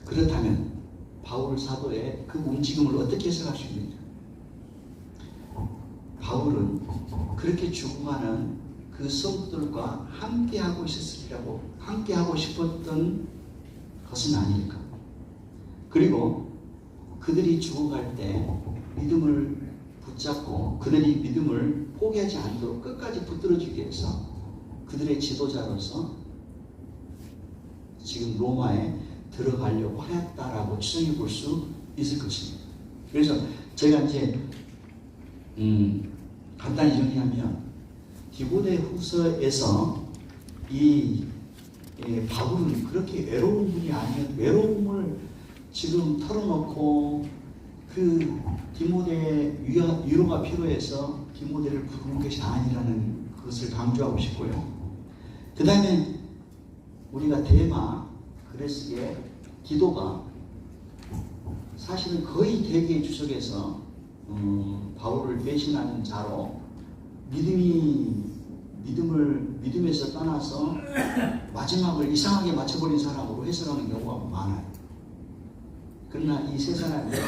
그렇다면 바울 사도의 그 움직임을 어떻게 해석할 수 있느냐? 바울은 그렇게 죽어가는 그 성도들과 함께하고 있었으리라고, 함께하고 싶었던 것은 아닐까? 그리고 그들이 죽어갈 때 믿음을 붙잡고 그들이 믿음을 포기하지 않도록 끝까지 붙들어주기 위해서 그들의 지도자로서 지금 로마에 들어가려고 하였다라고 추정해 볼 수 있을 것입니다. 그래서 제가 이제 간단히 정리하면 디모데후서에서 이 바울은 그렇게 외로운 분이 아니었, 외로움을 지금 털어놓고 그 디모데의 위로가 필요해서 디모데를 부르는 것이 아니라는 것을 강조하고 싶고요. 그 다음에 우리가 데마 그레스게 디도가 사실은 거의 대개의 주석에서 바울을 배신하는 자로 믿음에서 떠나서 마지막을 이상하게 맞춰버린 사람으로 해석하는 경우가 많아요. 그러나 이 세 사람의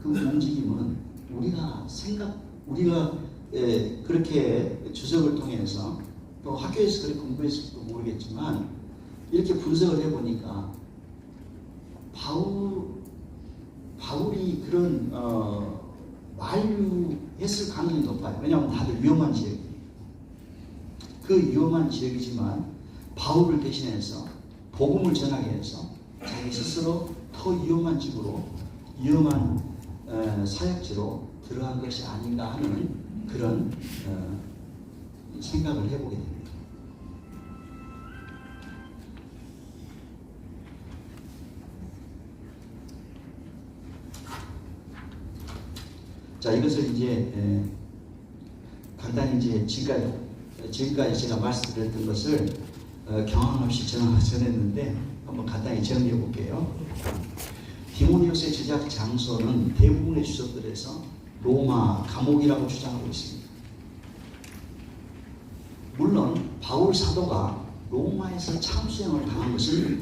그 움직임은 우리가 그렇게 주석을 통해서 또 학교에서 그렇게 공부했을지도 모르겠지만 이렇게 분석을 해보니까 바울이 그런 만류했을 가능성이 높아요. 왜냐하면 다들 위험한 지역이에요. 그 위험한 지역이지만 바울을 대신해서 복음을 전하게 해서 자기 스스로 더 위험한 집으로, 위험한 사역지로 들어간 것이 아닌가 하는 그런 생각을 해보게 됩니다. 자, 이것을 이제 간단히 이제 지금까지 제가 말씀드렸던 것을 경황 없이 전했는데 한번 간단히 정리해 볼게요. 디모데후서의 제작 장소는 대부분의 주석들에서 로마 감옥이라고 주장하고 있습니다. 물론 바울 사도가 로마에서 참수형을 당한 것을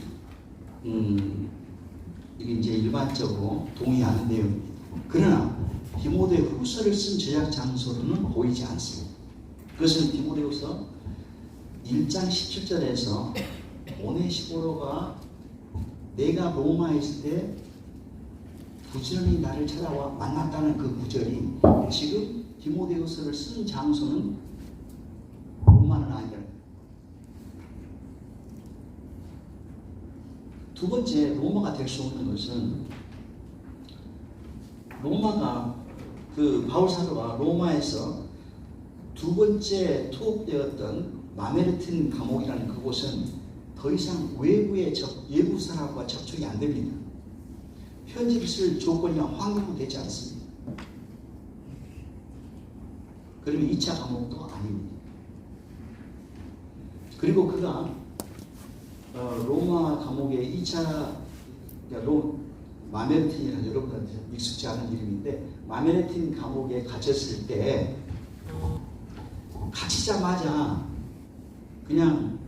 이게 이제 일반적으로 동의하는 내용입니다. 그러나 디모데 후서를 쓴 제작 장소로는 보이지 않습니다. 그것은 디모데후서 1장 17절에서 오네시포로가 내가 로마에 있을 때 부지런히 나를 찾아와 만났다는 그 구절이 지금 디모데후서를 쓴 장소는 로마는 아니라. 두 번째, 로마가 될 수 없는 것은 로마가 그 바울 사도가 로마에서 두 번째 투옥되었던 마메르틴 감옥이라는 그곳은 더 이상 외부 사람과 접촉이 안 됩니다. 편지를 쓸 조건이나 환경도 되지 않습니다. 그리고 2차 감옥도 아닙니다. 그리고 그가 로마 감옥의 2차 마메르틴이라는 여러분한테 익숙지 않은 이름인데 마메르틴 감옥에 갇혔을 때 갇히자마자 그냥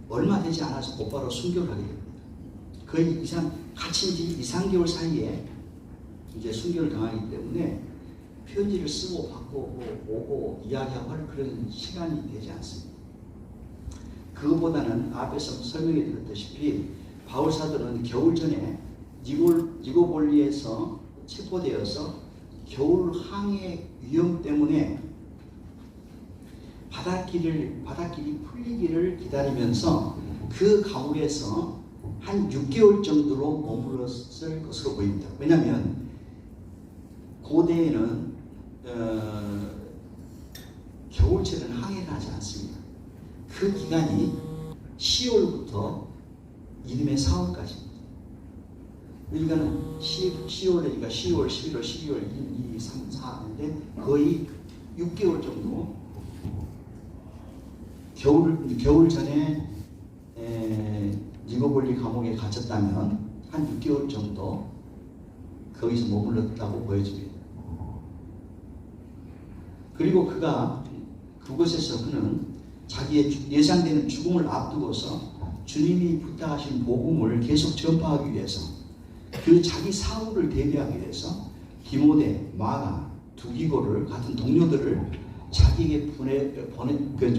얼마 되지 않아서 곧바로 순교를 하게 됩니다. 거의 갇힌 지 2, 3개월 사이에 이제 순교를 당하기 때문에 편지를 쓰고 받고 오고 이야기하고 할 그런 시간이 되지 않습니다. 그것보다는 앞에서 설명해 드렸다시피 바울 사도는 겨울 전에 니고볼리에서 체포되어서 겨울 항해 위험 때문에 바닷길이 풀리기를 기다리면서 그 감옥에서 한 6개월 정도로 머물렀을 것으로 보입니다. 왜냐하면 고대에는 겨울철은 항해를 하지 않습니다. 그 기간이 10월부터 이듬해 4월까지입니다. 그러니까는 10월이니까 10월, 11월, 12월, 2, 3, 4인데 거의 6개월 정도 겨울 전에 니고볼리 감옥에 갇혔다면 한 6개월 정도 거기서 머물렀다고 보여집니다. 그리고 그곳에서 그는 자기의 예상되는 죽음을 앞두고서 주님이 부탁하신 복음을 계속 전파하기 위해서 그 자기 사후를 대비하기 위해서 디모데, 마가, 두기고를 같은 동료들을 자기에게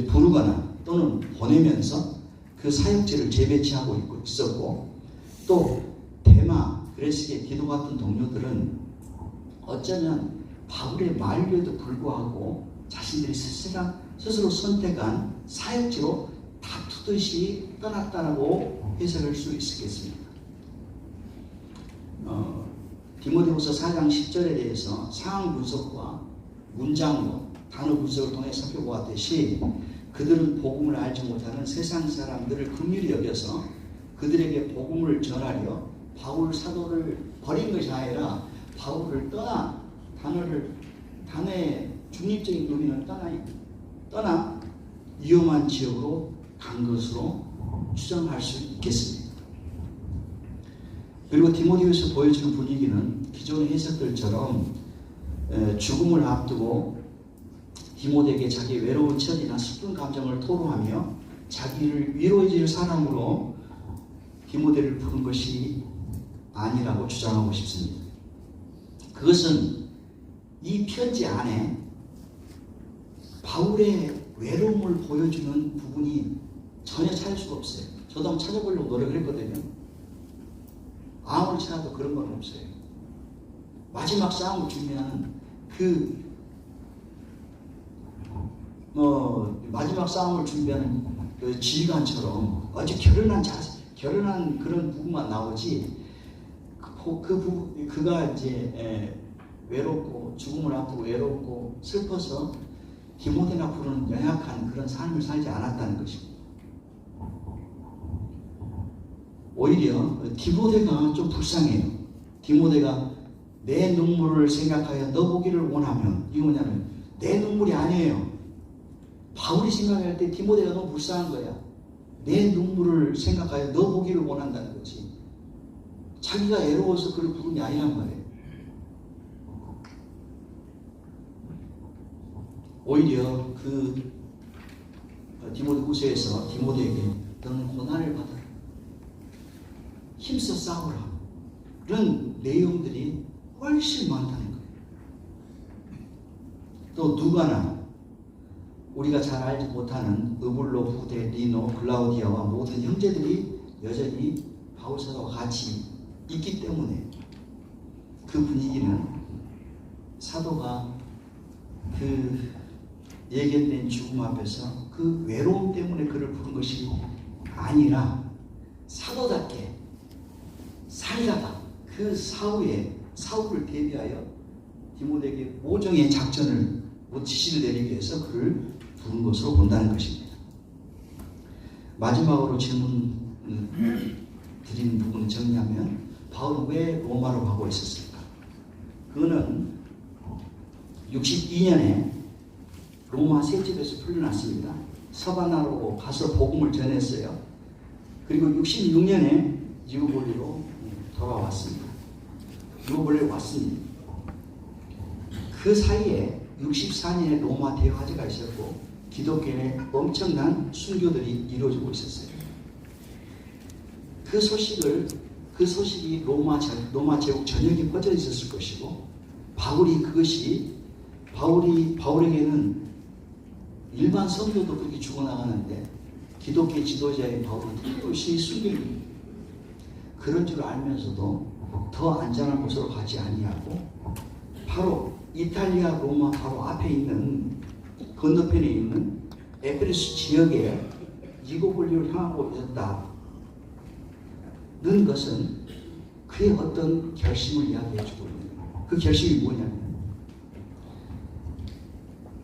부르거나 또는 보내면서 그 사역지를 재배치하고 있었고 또 데마, 그레스게, 디도 같은 동료들은 어쩌면 바울의 만류에도 불구하고 자신들이 스스로 선택한 사역지로 다투듯이 떠났다라고 해석할 수 있겠습니다. 디모데후서 4장 10절에 대해서 상황 분석과 문장과 단어 분석을 통해 살펴보았듯이 그들은 복음을 알지 못하는 세상 사람들을 긍휼히 여겨서 그들에게 복음을 전하려 바울 사도를 버린 것이 아니라 바울을 단어의 중립적인 의미는 떠나 위험한 지역으로 간 것으로 추정할 수 있겠습니다. 그리고 디모데후서 보여주는 분위기는 기존의 해석들처럼 죽음을 앞두고 디모데에게 자기 외로운 처지나 슬픈 감정을 토로하며 자기를 위로해 줄 사람으로 디모데를 부른 것이 아니라고 주장하고 싶습니다. 그것은 이 편지 안에 바울의 외로움을 보여주는 부분이 전혀 찾을 수가 없어요. 저도 한번 찾아보려고 노력을 했거든요. 아무리 찾아도 그런 건 없어요. 마지막 싸움을 준비하는 마지막 싸움을 준비하는 그 지휘관처럼 아주 결연한 그런 부분만 나오지 그가 이제 외롭고 죽음을 앞두고 외롭고 슬퍼서 디모데나 부르는 연약한 그런 삶을 살지 않았다는 것입니다. 오히려 디모데가 좀 불쌍해요. 디모데가 내 눈물을 생각하여 너 보기를 원하면, 이거 뭐냐면 내 눈물이 아니에요. 바울이 생각할 때 디모데가 너무 불쌍한 거야. 내 눈물을 생각하여 너 보기를 원한다는 거지. 자기가 애로워서 그를 부른 게 아니란 말이에요. 오히려 디모데후서에서 디모데에게 너는 고난을 받아라, 힘써 싸우라, 이런 내용들이 훨씬 많다는 거예요. 또 누가나 우리가 잘 알지 못하는 으블로, 부데, 리노, 글라우디아와 모든 형제들이 여전히 바울 사도와 같이 있기 때문에 그 분위기는 사도가 그 예견된 죽음 앞에서 그 외로움 때문에 그를 부른 것이 아니라 사도답게 살다가 그 사후를 대비하여 디모데에게 모종의 작전을 지시를 내리기 위해서 그를 부른 것으로 본다는 것입니다. 마지막으로 질문 드리는 부분을 정리하면 바울은 왜 로마로 가고 있었을까? 그거는 62년에 로마 세집에서 풀려났습니다. 서바나로 가서 복음을 전했어요. 그리고 66년에 유고볼리로 돌아왔습니다. 유고볼리로 왔습니다. 그 사이에 64년에 로마 대화제가 있었고 기독교에 엄청난 순교들이 이루어지고 있었어요. 그 소식이 로마 제국 전역에 퍼져 있었을 것이고 바울에게는 일반 성도도 그렇게 죽어나가는데 기독교 지도자인 바울은 특별시 순교입니다. 그런 줄 알면서도 더 안전한 곳으로 가지 아니하고 바로 이탈리아 로마 바로 앞에 있는 건너편에 있는 에페레스 지역에 니고볼리를 향하고 있었다는 것은 그의 어떤 결심을 이야기해주고 있는 거예요. 그 결심이 뭐냐면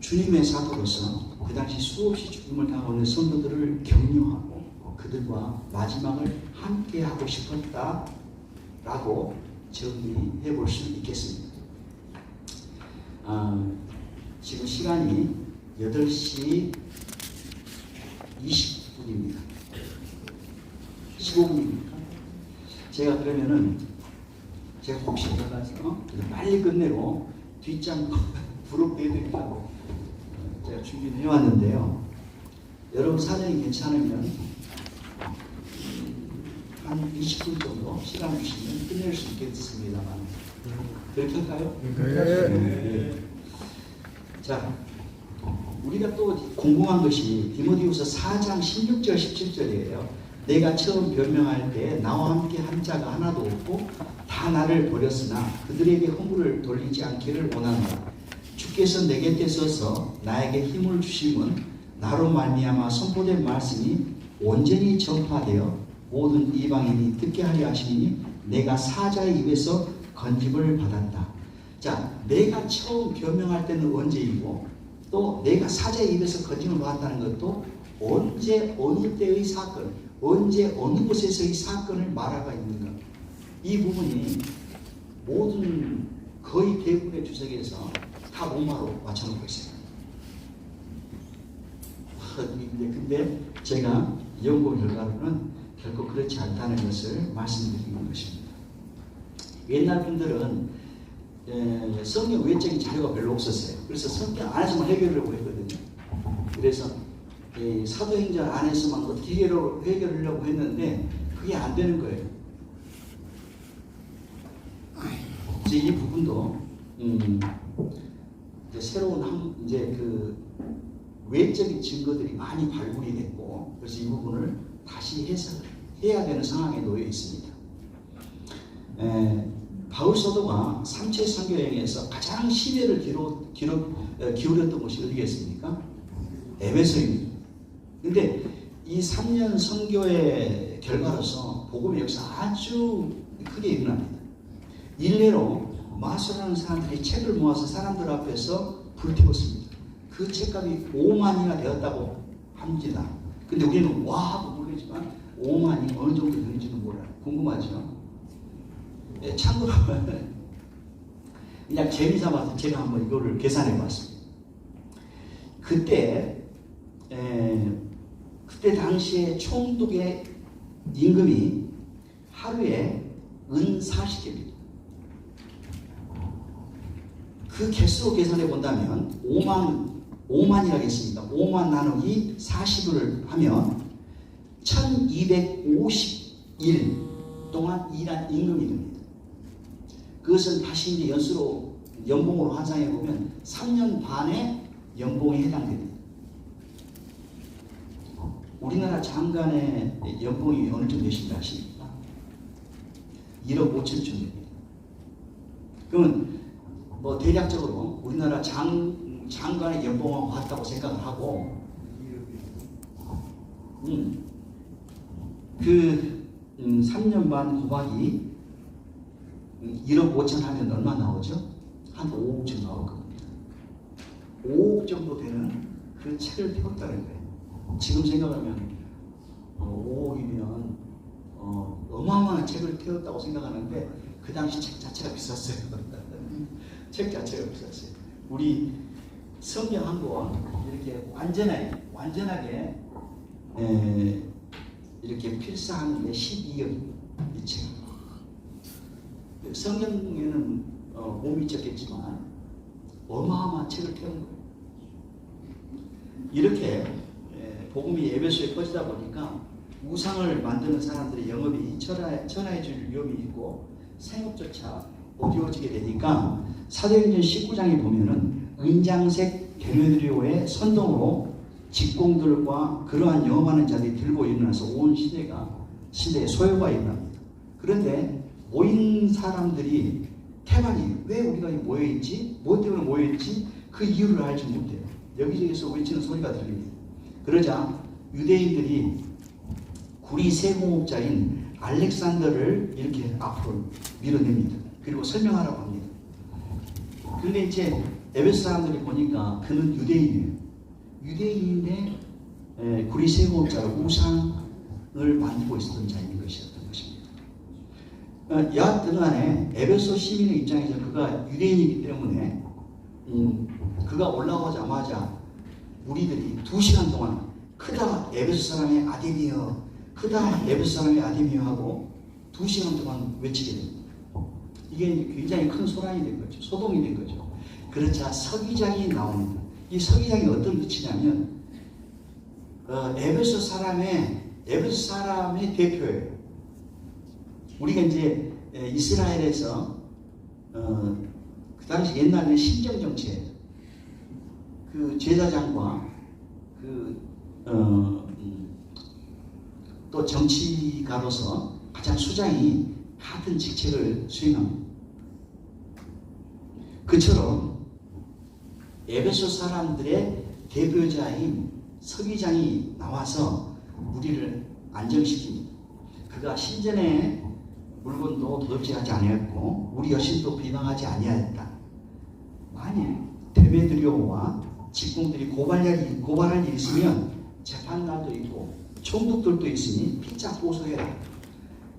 주님의 사도로서 그 당시 수없이 죽음을 당하는 성도들을 격려하고 그들과 마지막을 함께 하고 싶었다라고 정리해 볼 수 있겠습니다. 지금 시간이 8시 20분입니다. 15분입니까? 제가 그러면은 제가 혹시 들어가서 빨리 끝내고 뒷장 부럽게해드리려고 제가 준비를 해왔는데요. 여러분 사정이 괜찮으면 한 20분 정도 시간 주시면 끝낼 수 있겠습니다만 그렇게 할까요? 네. 자, 우리가 또 궁금한 것이 디모데후서 4장 16절 17절이에요. 내가 처음 변명할 때 나와 함께 한 자가 하나도 없고 다 나를 버렸으나 그들에게 허물을 돌리지 않기를 원하노라. 주께서 내 곁에 서서 나에게 힘을 주심은 나로 말미암아 선포된 말씀이 온전히 전파되어 모든 이방인이 듣게 하려 하시니 내가 사자의 입에서 건짐을 받았다. 자, 내가 처음 변명할 때는 언제이고 또 내가 사자의 입에서 건짐을 받았다는 것도 언제 어느 때의 사건, 언제 어느 곳에서의 사건을 말하고 있는가. 이 부분이 모든 거의 대부분의 주석에서 다 로마로 맞춰놓고 있어요. 근데 제가 연구 결과로는 결코 그렇지 않다는 것을 말씀드리는 것입니다. 옛날 분들은 성경 외적인 자료가 별로 없었어요. 그래서 성경 안에서만 해결하려고 했거든요. 그래서 사도행전 안에서만 어떻게 해결하려고 했는데 그게 안 되는 거예요. 이제 이 부분도 이제 새로운 이제 그 외적인 증거들이 많이 발굴이 됐고 그래서 이 부분을 다시 해석해야 되는 상황에 놓여 있습니다. 바울 사도가 3체 선교 여행에서 가장 시대를 기울였던 곳이 어디겠습니까? 에베소입니다. 근데 이 3년 선교의 결과로서 복음의 역사가 아주 크게 일어납니다. 일례로 마소라는 사람들이 책을 모아서 사람들 앞에서 불태웠습니다. 그 책값이 5만이나 되었다고 합니다. 근데 우리는 와 하고 모르지만 5만이 어느 정도 되는지는 몰라요. 궁금하죠? 참고로 그냥 재미삼아서 제가 한번 이거를 계산해 봤습니다. 그때 당시에 총독의 임금이 하루에 은 40개입니다. 그 개수로 계산해 본다면 5만 5만이라겠습니다. 5만 나누기 40을 하면 1250일 동안 일한 임금이 됩니다. 그것은 다시 이제 연봉으로 환산해 보면 3년 반의 연봉에 해당됩니다. 우리나라 장관의 연봉이 어느 정도 되신지 아십니까? 1억 5천쯤 됩니다. 그러면 뭐 대략적으로 우리나라 장관의 연봉을 같다고 생각을 하고 3년 반 곱하기 1억 5천 하면 얼마 나오죠? 한 5억 정도 나올 겁니다. 5억 정도 되는 그 책을 펴었다는 거예요. 지금 생각하면 5억이면 어마어마한 책을 펴었다고 생각하는데 그 당시 책 자체가 비쌌어요. 책 자체가 비쌌어요. 우리 성경 한 권 이렇게 완전하게 이렇게 필사하는 게 12억 이 책. 성경에는 못 미쳤겠지만 어마어마한 책을 펴는 거예요. 이렇게 복음이 에베소에 퍼지다 보니까 우상을 만드는 사람들의 영업이 천하해질 위험이 있고 생업조차 어려워지게 되니까 사도행전 19장에 보면은 은장색 게르네리오의 선동으로 직공들과 그러한 영업하는 자들이 들고 일어나서 온 시대에 소요가 일어납니다. 그런데 모인 사람들이 태반이 왜 우리가 모여있지? 무엇 때문에 모여있지? 그 이유를 알지 못해요. 여기저기서 외치는 소리가 들립니다. 그러자 유대인들이 구리 세공업자인 알렉산더를 이렇게 앞으로 밀어냅니다. 그리고 설명하라고 합니다. 그런데 이제 에베소 사람들이 보니까 그는 유대인이에요. 유대인인데 구리 세공업자로 우상을 만들고 있었던 자인 것이었던 것입니다. 여하튼 간에 에베소 시민의 입장에서 그가 유대인이기 때문에 그가 올라오자마자 우리들이 2시간 동안 크다 에베소 사람의 아데미여, 크다 에베소 사람의 아데미여 하고 2시간 동안 외치게 됩니다. 이게 굉장히 큰 소란이 된 거죠. 소동이 된 거죠. 그러자 서기장이 나옵니다. 이 서기장이 어떤 위치냐면 에베소 사람의 대표예요. 우리가 이제 이스라엘에서 그 당시 옛날에 신정 정치예요. 그 제사장과 또 정치가로서 가장 수장이 같은 직책을 수행합니다. 그처럼 에베소 사람들의 대표자인 서기장이 나와서 우리를 안정시킵니다. 그가 신전의 물건도 도둑질하지 아니했고 우리 여신도 비방하지 아니하였다. 만일 데메드리오와 직공들이 고발할 일이 있으면 재판날도 있고 총독들도 있으니 피차 고소해라.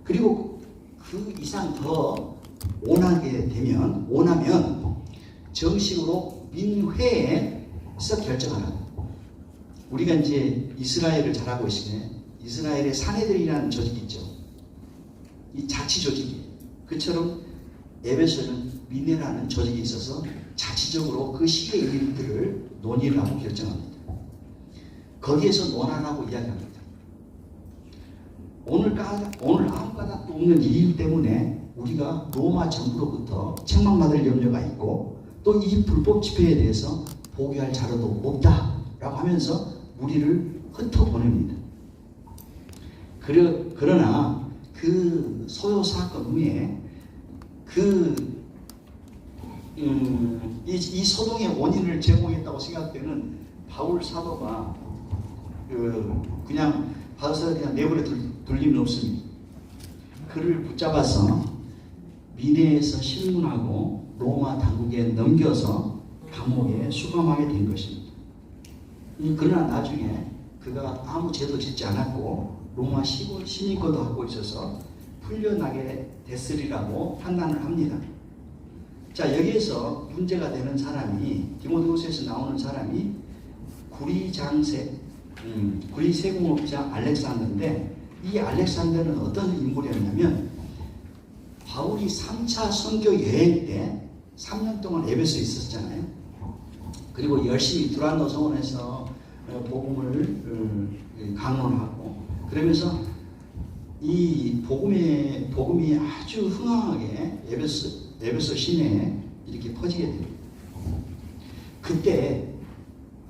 그리고 그 이상 더 원하면 정식으로 민회에서 결정하라. 우리가 이제 이스라엘을 잘 알고 있으면 이스라엘의 사내들이라는 조직이 있죠. 이 자치 조직이. 그처럼 에베소는 민회라는 조직이 있어서 자치적으로 그 시기의 일들을 논의를 하고 결정합니다. 거기에서 논하라고 이야기합니다. 오늘 아무 까닭도 없는 이유 때문에 우리가 로마 정부로부터 책망받을 염려가 있고 또 이 불법 집회에 대해서 보고할 자료도 없다라고 하면서 우리를 흩어보냅니다. 그러나 그 소요 사건 후에 이 소동의 원인을 제공했다고 생각되는 바울 사도가 그냥 내버려 둘 일은 없습니다. 그를 붙잡아서 미네에서 신문하고 로마 당국에 넘겨서 감옥에 수감하게 된 것입니다. 그러나 나중에 그가 아무 죄도 짓지 않았고 로마 시골 시민권도 하고 있어서 풀려나게 됐으리라고 판단을 합니다. 자, 여기에서 문제가 되는 사람이 디모데후서에서 나오는 사람이 구리 세공업자 알렉산더인데 이 알렉산더는 어떤 인물이었냐면 바울이 3차 선교 여행 때 3년 동안 에베소에 있었잖아요. 그리고 열심히 두란노 성원에서 복음을 강론하고 그러면서 이 복음이 아주 흥황하게 에베소 시내에 이렇게 퍼지게 됩니다. 그때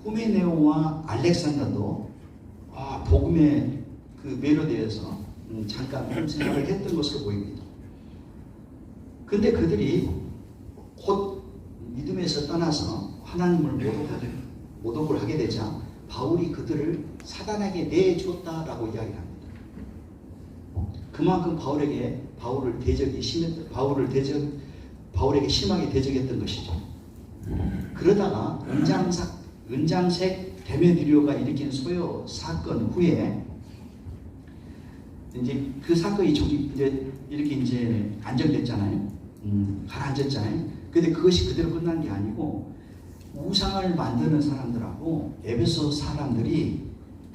후메네오와 알렉산더도 복음의 그 매료되어서 잠깐 생각을 했던 것으로 보입니다. 근데 그들이 곧 믿음에서 떠나서 하나님을 모독을 하게 되자 바울이 그들을 사단에게 내줬다라고 이야기합니다. 그만큼 바울에게 바울에게 심하게 대적했던 것이죠. 그러다가 은장색 데메드리오가 일으킨 소요 사건 후에 이제 그 사건이 이제 이렇게 이제 안정됐잖아요. 가라앉았잖아요. 근데 그것이 그대로 끝난 게 아니고 우상을 만드는 사람들하고 에베소 사람들이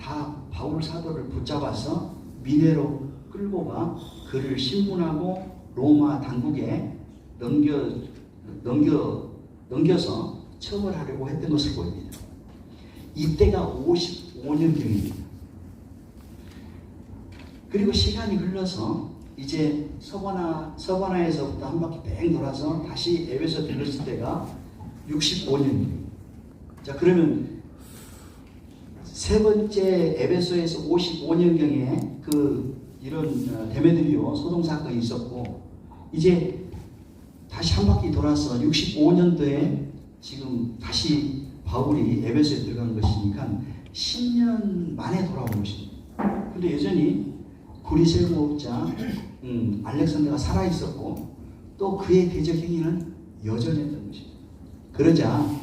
다 바울 사도를 붙잡아서 미네로 끌고 가 그를 신문하고 로마 당국에 넘겨서 처벌하려고 했던 것을 보입니다. 이때가 55년경입니다. 그리고 시간이 흘러서 이제 서바나에서부터 한 바퀴 뺑 돌아서 다시 에베소 들렀을 때가 65년입니다. 자, 그러면 세 번째 에베소에서 55년경에 이런 데메드리오 소동 사건이 있었고 이제 다시 한 바퀴 돌아서 65년도에 지금 다시 바울이 에베소에 들어간 것이니까 10년 만에 돌아온 것입니다. 근데 여전히 구리세무업자 알렉산더가 살아있었고 또 그의 대적 행위는 여전했던 것입니다. 그러자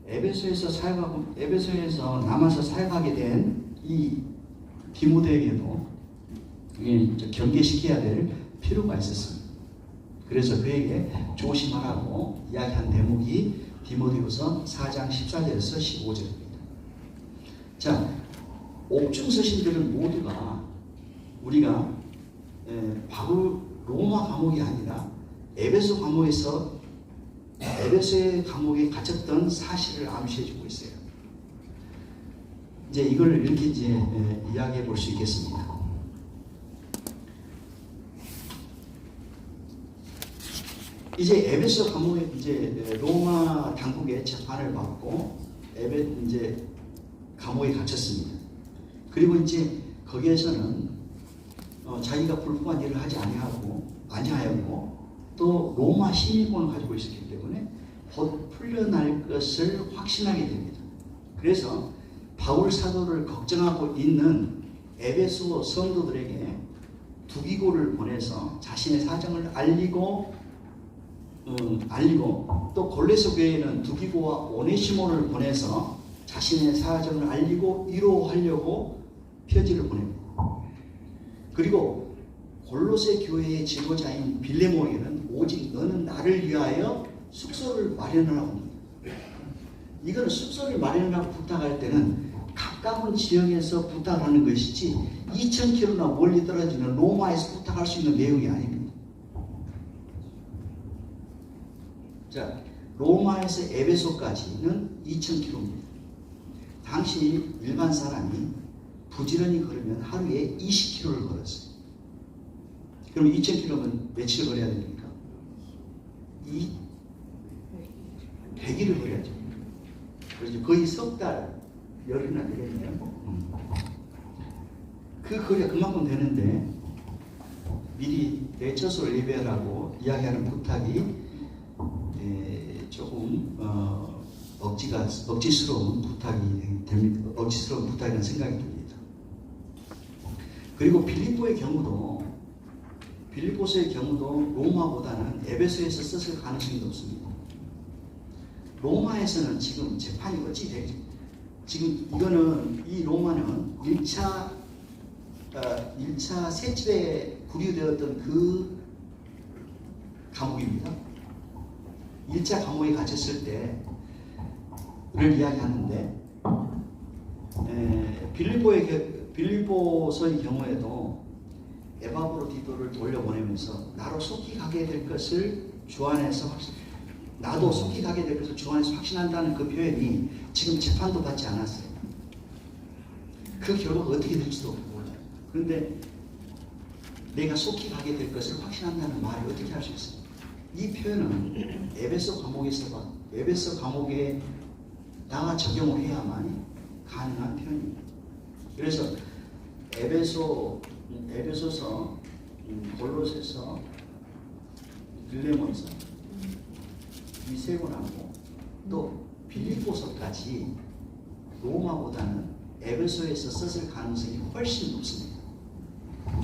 에베소에서 남아서 사역하게 된 이 디모데에게도 경계시켜야 될 필요가 있었습니다. 그래서 그에게 조심하라고 이야기한 대목이 디모데후서 4장 14절에서 15절입니다. 자, 옥중 서신들은 모두가 우리가 로마 감옥이 아니라 에베소의 감옥에 갇혔던 사실을 암시해주고 있어요. 이제 이걸 이렇게 이야기해 볼 수 있겠습니다. 이제 에베소 감옥에 로마 당국의 재판을 받고 감옥에 갇혔습니다. 그리고 이제 거기에서는 자기가 불법한 일을 하지 아니하였고 또 로마 시민권을 가지고 있었기 때문에 곧 풀려날 것을 확신하게 됩니다. 그래서 바울 사도를 걱정하고 있는 에베소 성도들에게 두기고를 보내서 자신의 사정을 알리고 또 골레소 교회에는 두기고와 오네시모를 보내서 자신의 사정을 알리고 위로하려고 편지를 보냅니다. 그리고 골로새 교회의 지도자인 빌레몬에게는 오직 너는 나를 위하여 숙소를 마련하라고 합니다. 이거는 숙소를 마련하라고 부탁할 때는 가까운 지역에서 부탁하는 것이지 2000km나 멀리 떨어지는 로마에서 부탁할 수 있는 내용이 아닙니다. 자, 로마에서 에베소까지는 2000km입니다. 당시 일반 사람이 부지런히 걸으면 하루에 20km를 걸었어요. 그럼 2000km면 며칠 걸어야 됩니까? 100일을 걸어야죠. 그래서 거의 석 달, 열흘이나 되겠네요. 그 거리가 그만큼 되는데 미리 대처소를 예배하라고 이야기하는 부탁이 조금 억지스러운 부탁이 됩니다. 억지스러운 부탁이라는 생각이 듭니다. 그리고 빌립보서의 경우도 로마보다는 에베소에서 썼을 가능성이 높습니다. 로마에서는 지금 재판이 어찌 되죠? 지금 이 로마는 1차 세집에 구류되었던 그 감옥입니다. 1차 감옥에 갇혔을 때를 이야기하는데 빌립보서의 경우에도 에바브로디도를 돌려보내면서 나로 속히 가게 될 것을 주 안에서 나도 속히 가게 될 것을 주 안에서 확신한다는 그 표현이 지금 재판도 받지 않았어요. 그 결과가 어떻게 될지도 몰라요. 그런데 내가 속히 가게 될 것을 확신한다는 말이 어떻게 할 수 있어요? 이 표현은 에베소 감옥에 다 적용을 해야만 가능한 표현입니다. 그래서 에베소서, 골로새서, 빌레몬서 이 세 권하고 또 빌립보서까지 로마보다는 에베소에서 썼을 가능성이 훨씬 높습니다.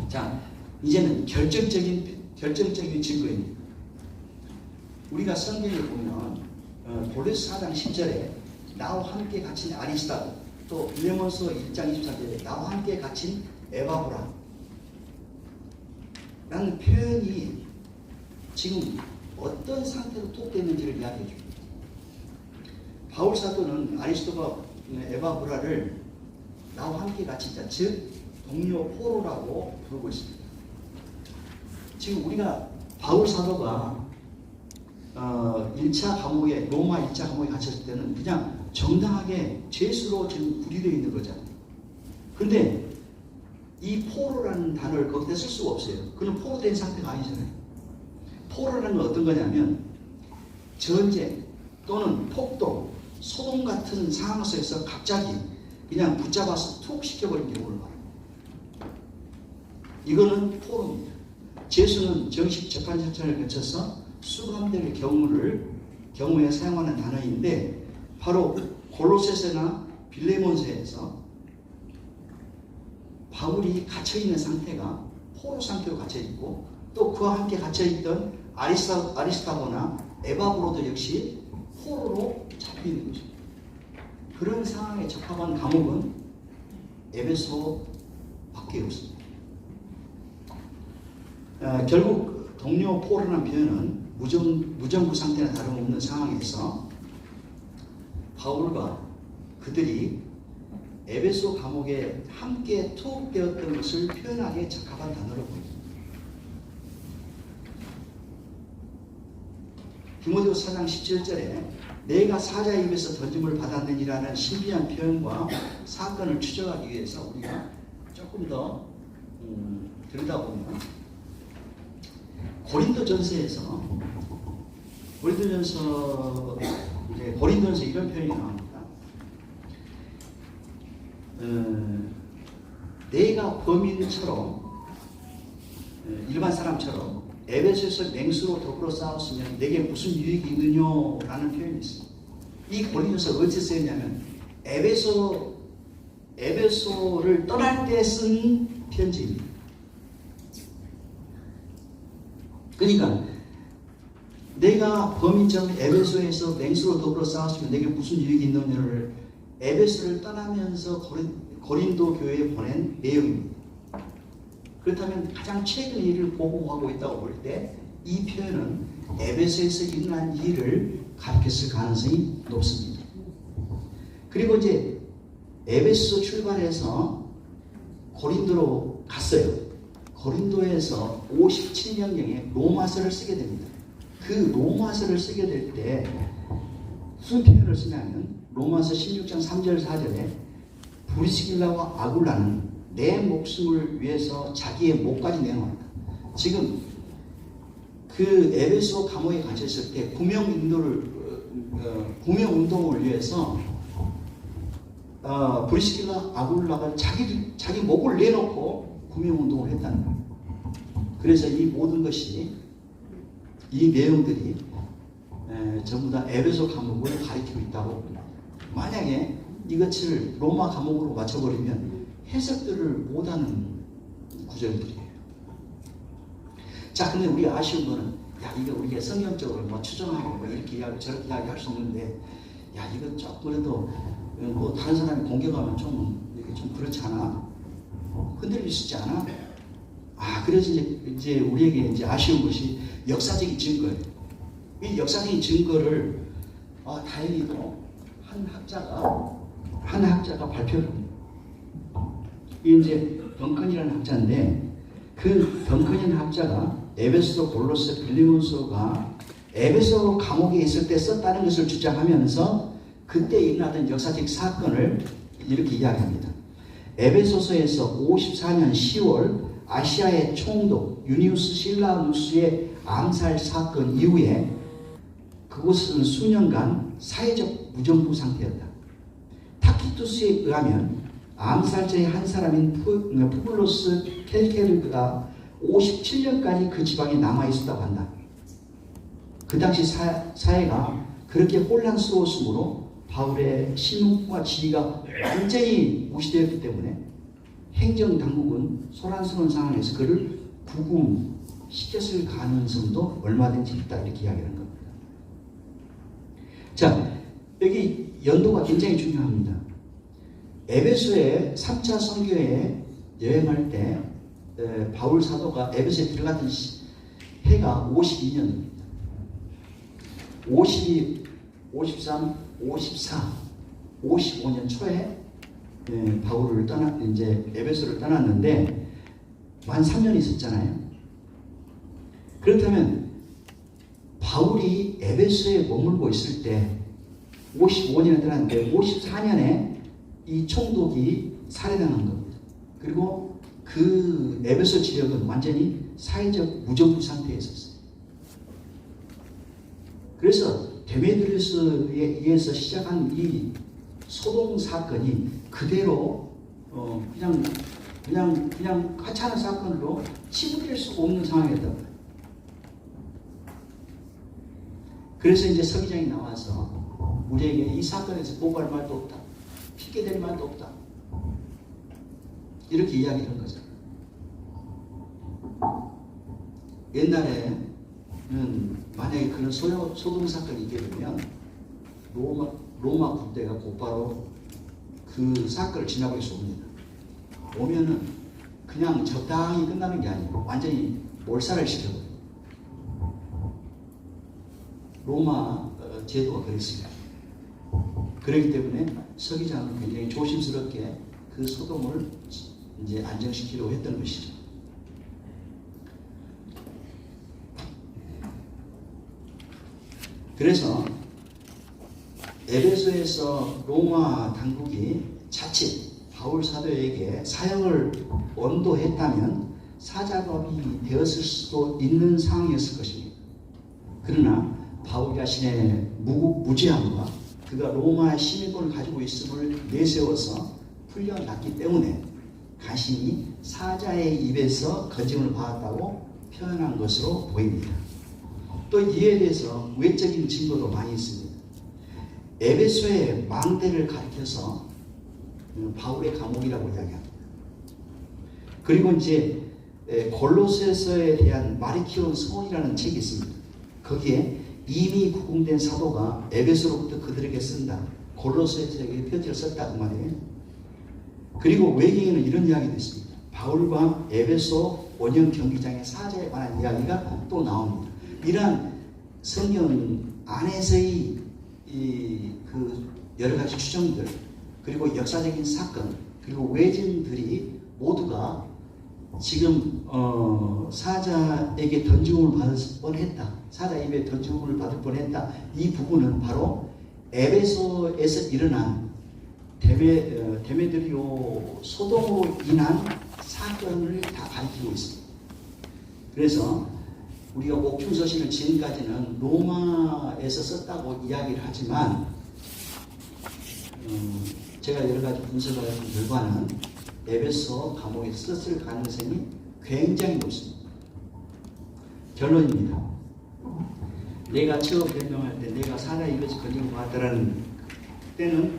자, 이제는 결정적인 증거입니다. 우리가 성경에 보면 골로새 4장 10절에 나와 함께 갇힌 아리스타고 또 빌레몬서 1장 23절에 나와 함께 갇힌 에바브라 라는 표현이 지금 어떤 상태로 톡되는지를 이야기해 줍니다. 바울 사도는 아리스토가 에바브라를 나와 함께 갇힌 자, 즉 동료 포로라고 부르고 있습니다. 지금 우리가 바울 사도가 1차 감옥에 로마 1차 감옥에 갇혔을 때는 그냥 정당하게 죄수로 지금 구리되어 있는 거잖아요. 근데 이 포로라는 단어를 거기다 쓸 수가 없어요. 그는 포로된 상태가 아니잖아요. 포로라는 건 어떤 거냐면 전쟁 또는 폭동, 소동 같은 상황 속에서 갑자기 그냥 붙잡아서 툭 시켜버린 경우를 말합니다. 이거는 포로입니다. 죄수는 정식 재판 절차를 거쳐서 수감될 경우에 사용하는 단어인데 바로 골로새서나 빌레몬서에서 바울이 갇혀있는 상태가 포로 상태로 갇혀있고 또 그와 함께 갇혀있던 아리스타고나 에바브로도 역시 포로로 잡혀있는 것입니다. 그런 상황에 적합한 감옥은 에베소밖에 없습니다. 결국 동료 포로라는 표현은 무정부 상태나 다름없는 상황에서 바울과 그들이 에베소 감옥에 함께 투옥되었던 것을 표현하기에 적합한 단어로 보입니다. 디모데후서 4장 17절에 내가 사자의 입에서 던짐을 받았느니라는 신비한 표현과 사건을 추적하기 위해서 우리가 조금 더 들여다보면 고린도전서 이런 표현이 나옵니다. 내가 범인처럼 일반 사람처럼 에베소에서 맹수로 더불어 싸웠으면 내게 무슨 유익이 있느냐라는 표현이 있습니다. 이 고린도서 어디서 쓰였냐면 에베소를 떠날 때 쓴 편지입니다. 그러니까 내가 범인처럼 에베소에서 맹수로 더불어 싸웠으면 내게 무슨 유익이 있느냐를 에베소를 떠나면서 고린도 교회에 보낸 내용입니다. 그렇다면 가장 최근 일을 보고하고 있다고 볼 때 이 표현은 에베소에서 일어난 일을 가르쳤을 가능성이 높습니다. 그리고 이제 에베소 출발해서 고린도로 갔어요. 고린도에서 57년경에 로마서를 쓰게 됩니다. 그 로마서를 쓰게 될 때 무슨 표현을 쓰냐면 로마서 16장 3절 4절에 브리스길라와 아굴라는 내 목숨을 위해서 자기의 목까지 내놓았다. 지금 그 에베소 감옥에 갇혔을 때 구명운동을 위해서 브리스길라 아굴라가 자기 목을 내놓고 구명운동을 했다는 거예요. 그래서 이 모든 것이 이 내용들이 전부 다 에베소 감옥을 가리키고 있다고 봅니다. 만약에 이것을 로마 감옥으로 맞춰버리면 해석들을 못하는 구절들이에요. 자, 근데 우리가 아쉬운 거는 이거 우리가 성경적으로 추정하고 이렇게 이야기 저렇게 이야기할 수 없는데 이건 조금 그래도 다른 사람이 공격하면 좀 그렇지 않아? 흔들릴 수 있지 않아? 그래서 이제 우리에게 이제 아쉬운 것이 역사적인 증거예요. 이 역사적인 증거를 다행히도 한 학자가 발표를 합니다. 이 이제 덩컨이라는 학자인데 그 덩컨이라는 학자가 에베소, 골로새, 빌레몬서가 에베소 감옥에 있을 때 썼다는 것을 주장하면서 그때 일어나던 역사적 사건을 이렇게 이야기합니다. 에베소서에서 54년 10월 아시아의 총독 유니우스 실라누스의 암살 사건 이후에 그곳은 수년간 사회적 무정부 상태였다. 타키투스에 의하면 암살자의 한 사람인 푸블로스 켈케르가 57년까지 그 지방에 남아있었다고 한다. 그 당시 사회가 그렇게 혼란스러웠으므로 바울의 신문과 지위가 완전히 무시되었기 때문에 행정당국은 소란스러운 상황에서 그를 구금시켰을 가능성도 얼마든지 있다, 이렇게 이야기하는 겁니다. 자, 여기 연도가 굉장히 중요합니다. 에베소에 3차 선교에 여행할 때 바울 사도가 에베소에 들어갔던 해가 52년입니다. 52, 53, 54, 55년 초에 바울을 이제 에베소를 떠났는데 만 3년 있었잖아요. 그렇다면 바울이 에베소에 머물고 있을 때 55년에 떠났는데 54년에 이 총독이 살해당한 겁니다. 그리고 그 에베소 지역은 완전히 사회적 무정부 상태에 있었어요. 그래서 데메드리우스에 의해서 시작한 이 소동 사건이 그대로 그냥 하찮은 사건으로 치부될 수 없는 상황이었단 말이에요. 그래서 이제 서기장이 나와서 우리에게 이 사건에서 보고할 말도 없다, 핑계댈 말도 없다, 이렇게 이야기한 거죠. 옛날에는 만약에 그런 소동 사건이 있게 되면 로마 군대가 곧바로 그 사건을 지나버릴 수 없습니다. 오면은 그냥 적당히 끝나는 게 아니고 완전히 몰살을 시켜버려요. 로마 제도가 그랬습니다. 그렇기 때문에 서기장은 굉장히 조심스럽게 그 소동을 이제 안정시키려고 했던 것이죠. 그래서 에베소에서 로마 당국이 자칫 바울 사도에게 사형을 언도했다면 사자법이 되었을 수도 있는 상황이었을 것입니다. 그러나 바울 자신의 무지함과 그가 로마의 시민권을 가지고 있음을 내세워서 풀려났기 때문에 간신히 사자의 입에서 건짐을 받았다고 표현한 것으로 보입니다. 또 이에 대해서 외적인 증거도 많이 있습니다. 에베소의 망대를 가리켜서 바울의 감옥이라고 이야기합니다. 그리고 이제 골로새서에 대한 마리키온 서원이라는 책이 있습니다. 거기에 이미 구금된 사도가 에베소로부터 그들에게 쓴다, 골로새서에게 편지를 썼다, 그 말이에요. 그리고 외경에는 이런 이야기도 있습니다. 바울과 에베소 원형 경기장의 사자에 관한 이야기가 또 나옵니다. 이러한 성경 안에서의 그 여러 가지 추정들, 그리고 역사적인 사건, 그리고 외진들이 모두가 지금 사자에게 던짐을 받을 뻔했다, 사자 입에 던짐을 받을 뻔했다, 이 부분은 바로 에베소에서 일어난 데메드리오 소동으로 인한 사건을 다 가리키고 있습니다. 그래서 우리가 옥중서신을 지금까지는 로마에서 썼다고 이야기를 하지만 제가 여러 가지 분석을 한 결과는 에베소 감옥에 썼을 가능성이 굉장히 높습니다. 결론입니다. 내가 처음 변명할 때 내가 사자 입에서 건짐을 받았다는 때는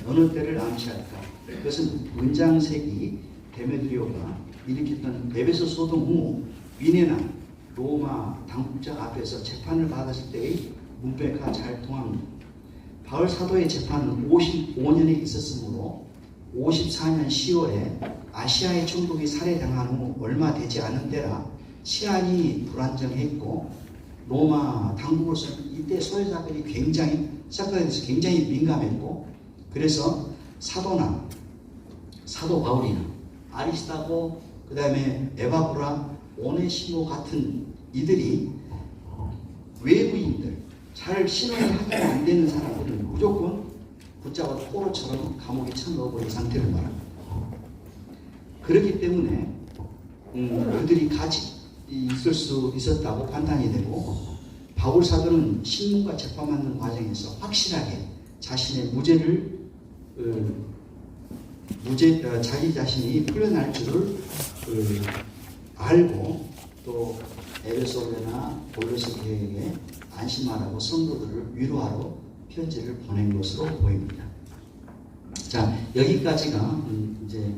어느 때를 암시할까? 그것은 문장색이 데메드리오가 일으켰던 에베소 소동 후 위내나 로마 당국자 앞에서 재판을 받았을 때의 문맥과 잘 통합니다. 바울 사도의 재판은 55년에 있었으므로 54년 10월에 아시아의 총독이 살해당한 후 얼마 되지 않은 때라 치안이 불안정했고 로마 당국으로서는 이때 소요 사건에 대해서 굉장히 민감했고, 그래서 사도 바울이나 아리스타고, 그 다음에 에바브라, 오네시모 같은 이들이 외부인들, 잘 신원이 확인 안 되는 사람들은 무조건 붙잡아 포로처럼 감옥에 쳐넣어버린 상태를 말합니다. 그렇기 때문에 그들이 같이 있을 수 있었다고 판단이 되고, 바울 사도는 신문과 재판하는 과정에서 확실하게 자신의 무죄를 자기 자신이 풀려날 줄을 알고, 또 에베소교회나 골로새 교회에게 안심하라고 성도들을 위로하러 편지를 보낸 것으로 보입니다. 자, 여기까지가 이제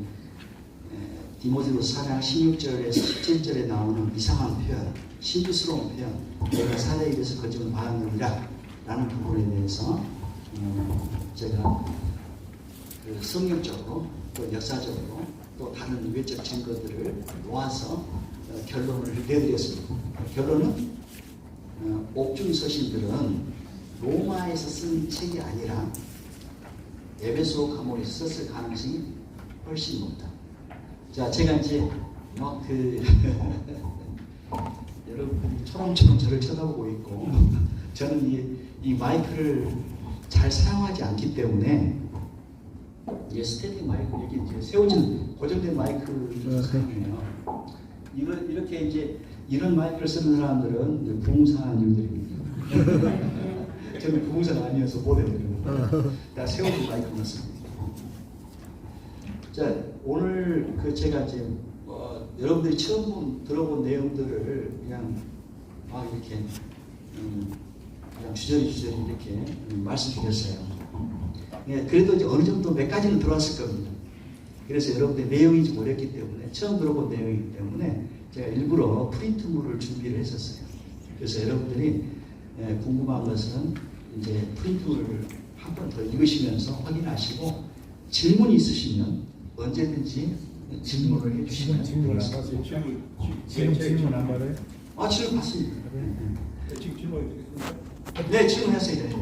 디모데후서 4장 16절에서 17절에 나오는 이상한 표현, 신비스러운 표현, 내가 사자에 대해서 거짓을 말하느니라 라는 부분에 대해서 제가 성경적으로 또 역사적으로 또 다른 외적 증거들을 모아서 결론을 내드렸습니다. 결론은 옥중 서신들은 로마에서 쓴 책이 아니라 에베소 감옥에서 썼을 가능성이 훨씬 높다. 자, 제가 이제 여러분들이 초롱초롱 저를 쳐다보고 있고, 저는 이 마이크를 잘 사용하지 않기 때문에 이게 스탠딩 마이크, 여기 이제 세워진 고정된 마이크를 사용해요. 이렇게 이제 이런 마이크를 쓰는 사람들은 이제 부흥사한 일들입니다. 저는 부흥사가 아니어서 못해요. 다 세워진 마이크만 씁니다. 자, 오늘 제가 이제 여러분들이 처음 들어본 내용들을 그냥 막 이렇게 그냥 주저리 이렇게 말씀드렸어요. 예, 그래도 이제 어느 정도 몇 가지는 들어왔을 겁니다. 그래서 여러분들 내용이 좀 어렵기 때문에, 처음 들어본 내용이기 때문에 제가 일부러 프린트물을 준비를 했었어요. 그래서 여러분들이 궁금한 것은 이제 프린트물을 한 번 더 읽으시면서 확인하시고, 질문이 있으시면 언제든지 질문을 해주시면 되겠습니다. 지금 질문 안 받아요? 질문 받습니다. 지금 질문 네, 질문하세요.